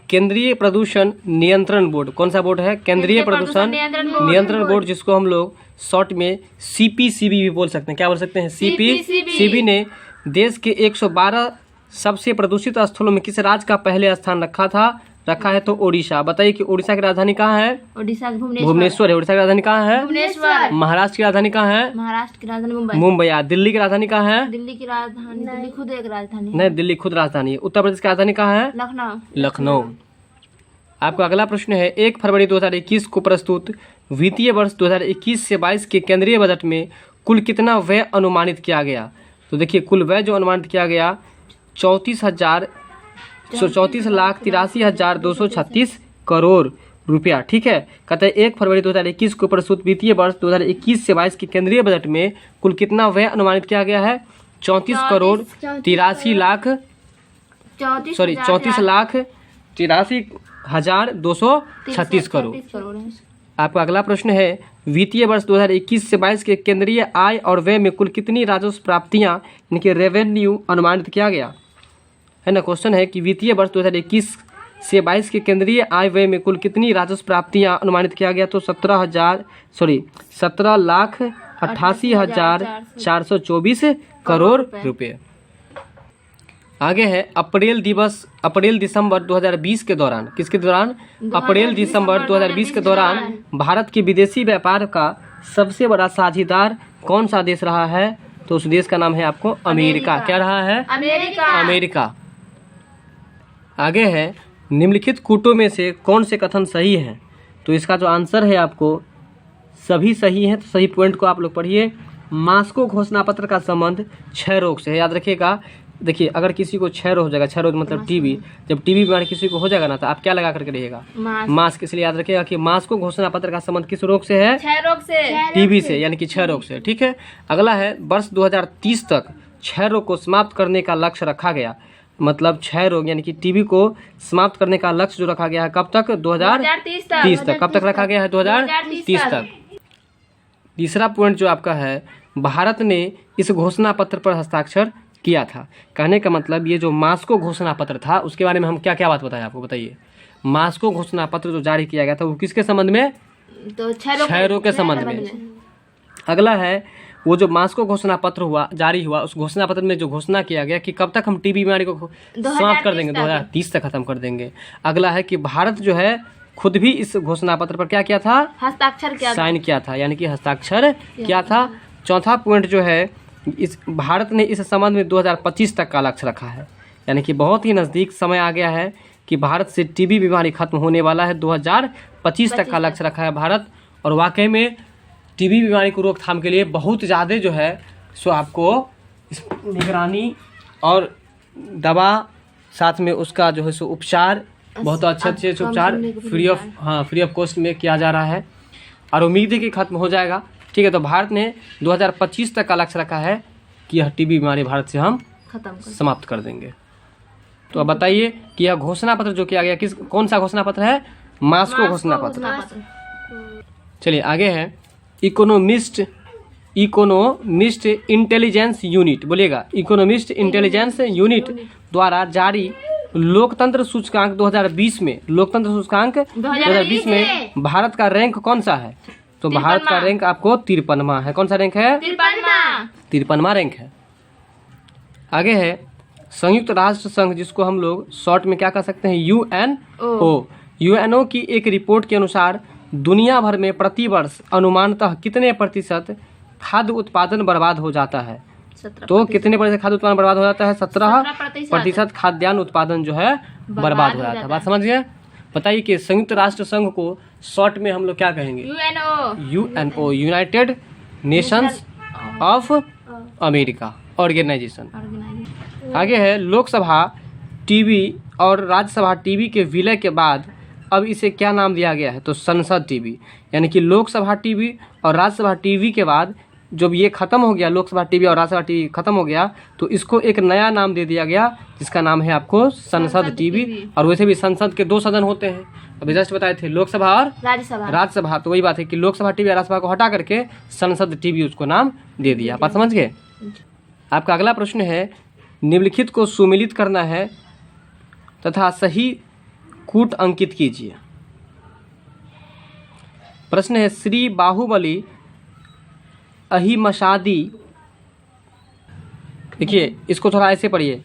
केंद्रीय प्रदूषण नियंत्रण बोर्ड, कौन सा बोर्ड है? केंद्रीय प्रदूषण नियंत्रण बोर्ड, जिसको हम लोग शॉर्ट में CPCB भी बोल सकते हैं। क्या बोल सकते हैं? CPCB ने देश के 112 सबसे प्रदूषित स्थलों में किस राज्य का पहले स्थान रखा है? तो ओडिशा। बताइए कि ओडिशा की राजधानी कहाँ है? ओडिशा भुवनेश्वर है। ओडिशा की राजधानी कहाँ है? भुवनेश्वर। महाराष्ट्र की राजधानी कहाँ है? महाराष्ट्र की राजधानी मुंबई। दिल्ली की राजधानी कहाँ है? दिल्ली की राजधानी, दिल्ली खुद एक राजधानी नहीं, दिल्ली खुद राजधानी है। उत्तर प्रदेश की राजधानी कहाँ है? लखनऊ। आपका अगला प्रश्न है 1 फरवरी 2021 को प्रस्तुत वित्तीय वर्ष 2021 से 22 के केंद्रीय बजट में कुल कितना व्यय अनुमानित किया गया? तो देखिए, कुल व्यय जो अनुमानित किया गया 34,83,236 करोड़ रुपया। ठीक है, कहते हैं 1 फरवरी 2021 को प्रस्तुत वित्तीय वर्ष 2021 से 22 के केंद्रीय बजट में कुल कितना व्यय अनुमानित किया गया है? 34,83,236 करोड़। आपका अगला प्रश्न है वित्तीय वर्ष 2021 से 22 के केंद्रीय आय और व्यय में कुल कितनी राजस्व प्राप्तियां इनके रेवेन्यू अनुमानित किया गया है ना? क्वेश्चन है कि वित्तीय वर्ष 2021 से 22 के केंद्रीय आय व्यय में कुल कितनी राजस्व प्राप्तियां अनुमानित किया गया? तो 17,88,424 करोड़ रुपए। आगे है अप्रैल दिसंबर 2020 के दौरान, किसके दौरान? अप्रैल दिसंबर 2020 के दौरान भारत के विदेशी व्यापार का सबसे बड़ा साझेदार कौन सा देश रहा है? तो उस देश का नाम है आपको अमेरिका। क्या रहा है? अमेरिका। आगे है निम्नलिखित कूटों में से कौन से कथन सही हैं? तो इसका जो आंसर है आपको सभी सही है। तो सही पॉइंट को आप लोग पढ़िए। मास्को घोषणा पत्र का संबंध क्षय रोग से है, याद रखिएगा। देखिए, अगर किसी को क्षय रोग हो जाएगा, क्षय रोग मतलब टीबी, जब टीबी बीमारी किसी को हो जाएगा ना, तो आप क्या लगा करके रहिएगा? मास्क। इसलिए याद रखिएगा कि मास्को घोषणा पत्र का संबंध किस रोग से है? क्षय रोग से, टीबी से, यानी कि क्षय रोग से। ठीक है, अगला है वर्ष 2030 तक क्षय रोग को समाप्त करने का लक्ष्य रखा गया। मतलब क्षय रोग यानी कि टीबी को समाप्त करने का लक्ष्य जो रखा गया है कब तक? 2030 तक। कब तक रखा गया है? 2030 तक। तीसरा पॉइंट जो आपका है, भारत ने इस घोषणा पत्र पर हस्ताक्षर किया था। कहने का मतलब ये जो मास्को घोषणा पत्र था उसके बारे में हम क्या क्या बात बताएं आपको? बताइए। मास्को घोषणा पत्र जो जारी किया गया था वो किसके संबंध में? तो क्षय रोग के संबंध में। अगला है वो जो मास्को घोषणा पत्र जारी हुआ, उस घोषणा पत्र में जो घोषणा किया गया कि कब तक हम टीबी बीमारी को समाप्त कर देंगे? 2030 तक खत्म कर देंगे। अगला है कि भारत जो है खुद भी इस घोषणा पत्र पर क्या किया था? हस्ताक्षर किया, साइन किया था, यानी कि हस्ताक्षर किया था। चौथा पॉइंट जो है, इस भारत ने इस संबंध में 2025 तक का लक्ष्य रखा है, यानी कि बहुत ही नज़दीक समय आ गया है कि भारत से टीबी बीमारी खत्म होने वाला है। 2025 तक का लक्ष्य रखा है भारत। और वाकई में टीबी बीमारी को रोकथाम के लिए बहुत ज़्यादा जो है सो आपको इस निगरानी और दवा, साथ में उसका जो है सो उपचार, बहुत अच्छे उपचार फ्री ऑफ कॉस्ट में किया जा रहा है और उम्मीद है कि खत्म हो जाएगा। ठीक है, तो भारत ने 2025 तक का लक्ष्य रखा है कि यह टीबी बीमारी भारत से हम समाप्त कर देंगे। तो अब बताइए कि यह घोषणा पत्र जो किया गया कौन सा घोषणा पत्र है? मास्को घोषणा पत्र। चलिए आगे है इकोनोमिस्ट इंटेलिजेंस यूनिट, बोलिएगा। इकोनोमिस्ट इंटेलिजेंस यूनिट द्वारा जारी लोकतंत्र सूचकांक 2020 में, लोकतंत्र सूचकांक 2020 में भारत का रैंक कौन सा है? तो भारत का रैंक आपको 53वां है। कौन सा रैंक है? 53वां रैंक है। आगे है संयुक्त राष्ट्र संघ, जिसको हम लोग शॉर्ट में क्या कह सकते हैं? यूएनओ की एक रिपोर्ट के अनुसार दुनिया भर में प्रतिवर्ष अनुमानतः कितने प्रतिशत खाद्य उत्पादन बर्बाद हो जाता है? तो कितने प्रतिशत खाद्य उत्पादन बर्बाद हो जाता है? 17% खाद्यान्न उत्पादन जो है बर्बाद हो जाता है। बात समझ गए? बताइए कि संयुक्त राष्ट्र संघ को शॉर्ट में हम लोग क्या कहेंगे? UNO, United Nations of America. Organisation. Organisation. आगे है लोकसभा टीवी और राज्यसभा टीवी के विलय के बाद अब इसे क्या नाम दिया गया है, तो संसद टीवी। यानी कि लोकसभा टीवी और राज्यसभा टीवी के बाद जब ये खत्म हो गया, लोकसभा टीवी और राज्यसभा टीवी खत्म हो गया, तो इसको एक नया नाम दे दिया गया जिसका नाम है आपको संसद टीवी। और वैसे भी संसद के 2 सदन होते हैं, अभी जस्ट बताए थे, लोकसभा और राज्यसभा। तो वही बात है कि लोकसभा टीवी और राज्यसभा को हटा करके संसद टीवी उसको नाम दे दिया। बात समझ गए। आपका अगला प्रश्न है, निम्नलिखित को सुमेलित करना है तथा सही कूट अंकित कीजिए। प्रश्न है, श्री बाहुबली अहिमसादी, देखिए इसको थोड़ा ऐसे पढ़िए,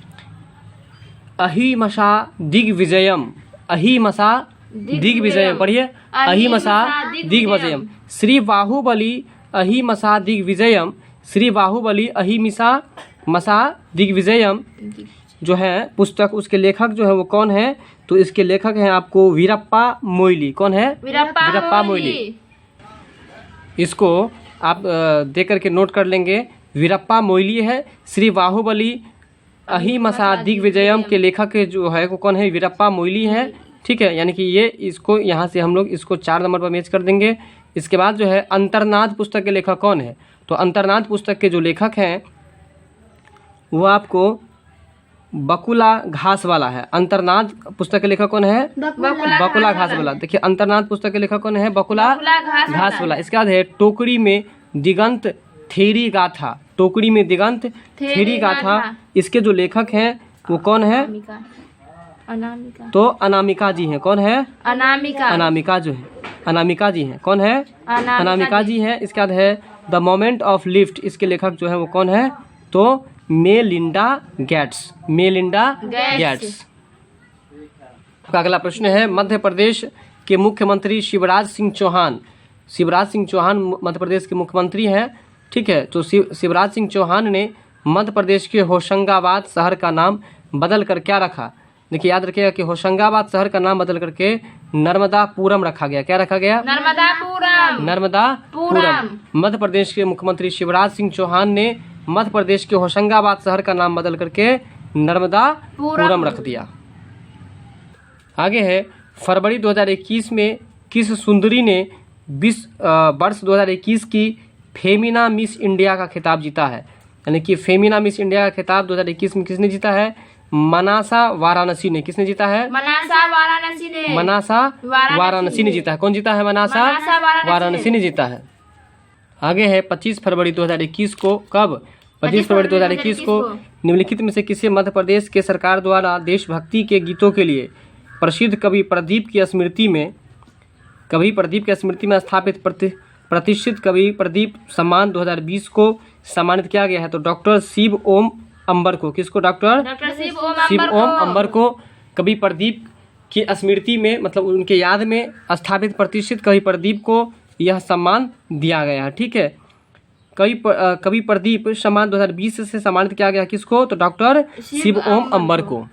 अहिमसा दिग्विजयम, अहिमसा दिग्विजयम पढ़िए, अहिमसा दिग्विजयम। श्री बाहुबली अहिमसा दिग्विजयम, श्री बाहुबली अहिमिसा मसा दिग्विजयम जो है पुस्तक, उसके लेखक जो है वो कौन है, तो इसके लेखक हैं आपको वीरप्पा मोइली। कौन है? वीरप्पा मोइली। इसको आप दे करके नोट कर लेंगे, वीरप्पा मोइली है। श्री बाहुबली अहिमसा दिग्विजयम के लेखक जो है वो कौन है? वीरप्पा मोइली है। ठीक है, यानी कि ये इसको यहाँ से हम लोग इसको 4 नंबर पर मैच कर देंगे। इसके बाद जो है अंतर्नाद पुस्तक के लेखक कौन है, तो अंतर्नाद पुस्तक के जो लेखक हैं वो आपको बकुला घासवाला है। अंतर्नाद पुस्तक के लेखक कौन है? बकुला घासवाला। देखिए अंतर्नाद पुस्तक के लेखक कौन है? बकुला घासवाला। इसके बाद है टोकरी में दिगंत थेरी गाथा, टोकरी में दिगंत थेरी गाथा, इसके जो लेखक हैं वो कौन है? अनामिका। तो अनामिका जी हैं। कौन है? अनामिका। अनामिका जो है अनामिका जी हैं। कौन है? अनामिका जी हैं। इसके बाद है द मोमेंट ऑफ लिफ्ट, इसके लेखक जो है वो कौन है? तो मेलिंडा गेट्स, मेलिंडा गेट्स। अगला प्रश्न है, मध्य प्रदेश के मुख्यमंत्री शिवराज सिंह चौहान, शिवराज सिंह चौहान मध्य प्रदेश के मुख्यमंत्री हैं। ठीक है, तो शिवराज सिंह चौहान ने मध्य प्रदेश के होशंगाबाद शहर का नाम बदल कर क्या रखा? देखिए याद रखिएगा कि होशंगाबाद शहर का नाम बदल करके नर्मदापुरम रखा गया। क्या रखा गया? नर्मदापुरम। नर्मदापुरम। मध्य प्रदेश के मुख्यमंत्री शिवराज सिंह चौहान ने मध्य प्रदेश के होशंगाबाद शहर का नाम बदल करके नर्मदापुरम रख दिया। आगे है, फरवरी 2021 में किस सुंदरी ने वर्ष 2021 की फेमिना मिस इंडिया का खिताब जीता है? यानी कि फेमिना मिस इंडिया का खिताब 2021 में किसने जीता है? मनासा वाराणसी ने। किसने जीता है? मनासा वाराणसी ने। मनासा वाराणसी ने जीता है। कौन जीता है? मनासा वाराणसी ने जीता है। आगे है, 25 फरवरी 2021 को, कब? 25 फरवरी 2021 को निम्नलिखित में से किसे मध्य प्रदेश के सरकार द्वारा देशभक्ति के गीतों के लिए प्रसिद्ध कवि प्रदीप की स्मृति में स्थापित प्रतिष्ठित कवि प्रदीप सम्मान 2020 को सम्मानित किया गया है? तो डॉक्टर शिव ओम अंबर को। किसको? डॉक्टर शिव ओम अंबर को कवि प्रदीप की स्मृति में, मतलब उनके याद में स्थापित प्रतिष्ठित कवि प्रदीप को यह सम्मान दिया गया है। ठीक है, कवि प्रदीप सम्मान 2020 से सम्मानित किया गया किसको? तो डॉक्टर शिव ओम अंबर को।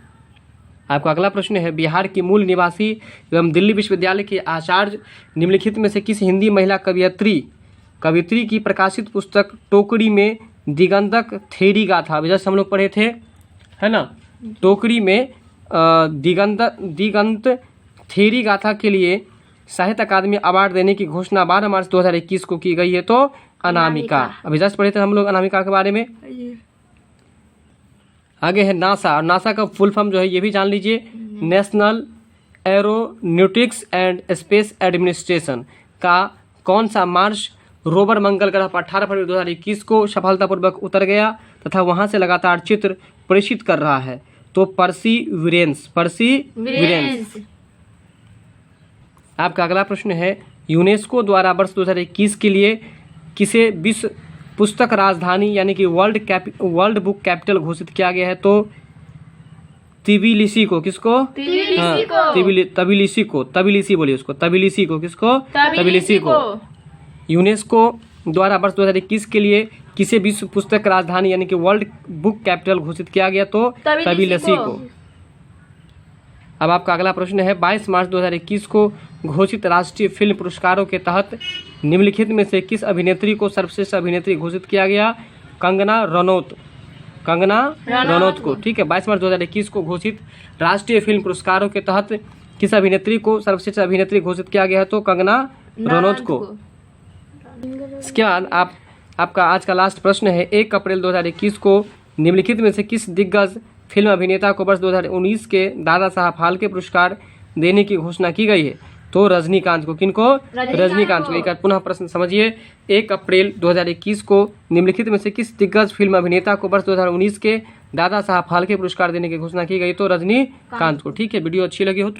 आपका अगला प्रश्न है, बिहार की मूल निवासी एवं दिल्ली विश्वविद्यालय के आचार्य निम्नलिखित में से किस हिंदी महिला कवियत्री की प्रकाशित पुस्तक टोकरी में दिगंधक थेरी गाथा, जैसे हम लोग पढ़े थे, है ना, टोकरी में दिगंत थेरी गाथा के लिए साहित्य अकादमी अवार्ड देने की घोषणा 12 मार्च 2021 को की गई है? तो अनामिका। अभी जस्ट पढ़े थे हम लोग अनामिका के बारे में। आगे है नासा, और नासा का फुल फॉर्म जो है ये भी जान लीजिए, national aeronautics and space administration का कौन सा मार्स रोवर मंगल ग्रह पर 18 फरवरी 2021 को सफलतापूर्वक उतर गया तथा वहां से लगातार चित्र प्रेषित कर रहा है? तो परसीविरेंस। आपका अगला प्रश्न है, यूनेस्को द्वारा वर्ष 2021 के लिए किसे विश्व पुस्तक राजधानी यानी कि वर्ल्ड बुक कैपिटल घोषित किया गया है? तो तिबिलिसी को। किसको? तबिलिसी बोलिए उसको, तबिलिसी को। किसको? तबिलिसी को। यूनेस्को द्वारा वर्ष 2021 के लिए किसे विश्व पुस्तक राजधानी यानी कि वर्ल्ड बुक कैपिटल घोषित किया गया? तो तबिलिसी को। अब आपका अगला प्रश्न है, 22 मार्च 2021 को घोषित राष्ट्रीय फिल्म पुरस्कारों के तहत निम्नलिखित में से किस अभिनेत्री को सर्वश्रेष्ठ अभिनेत्री घोषित किया गया? कंगना रनौत। कंगना रनौत को। ठीक है। 22 मार्च 2021 को घोषित राष्ट्रीय फिल्म पुरस्कारों के तहत किस अभिनेत्री को सर्वश्रेष्ठ अभिनेत्री घोषित किया गया है? तो कंगना रनौत को। इसके बाद आपका आज का लास्ट प्रश्न है, 1 अप्रैल 2021 को निम्नलिखित में से किस दिग्गज फिल्म अभिनेता को वर्ष 2019 के दादा साहब फाल्के पुरस्कार देने की घोषणा की गई है? तो रजनीकांत को। किनको? रजनीकांत को। एक बार पुनः प्रश्न समझिए, 1 अप्रैल 2021 को निम्नलिखित में से किस दिग्गज फिल्म अभिनेता को वर्ष 2019 के दादा साहब फाल्के पुरस्कार देने की घोषणा की गई? तो रजनीकांत को। ठीक है। वीडियो अच्छी लगी हो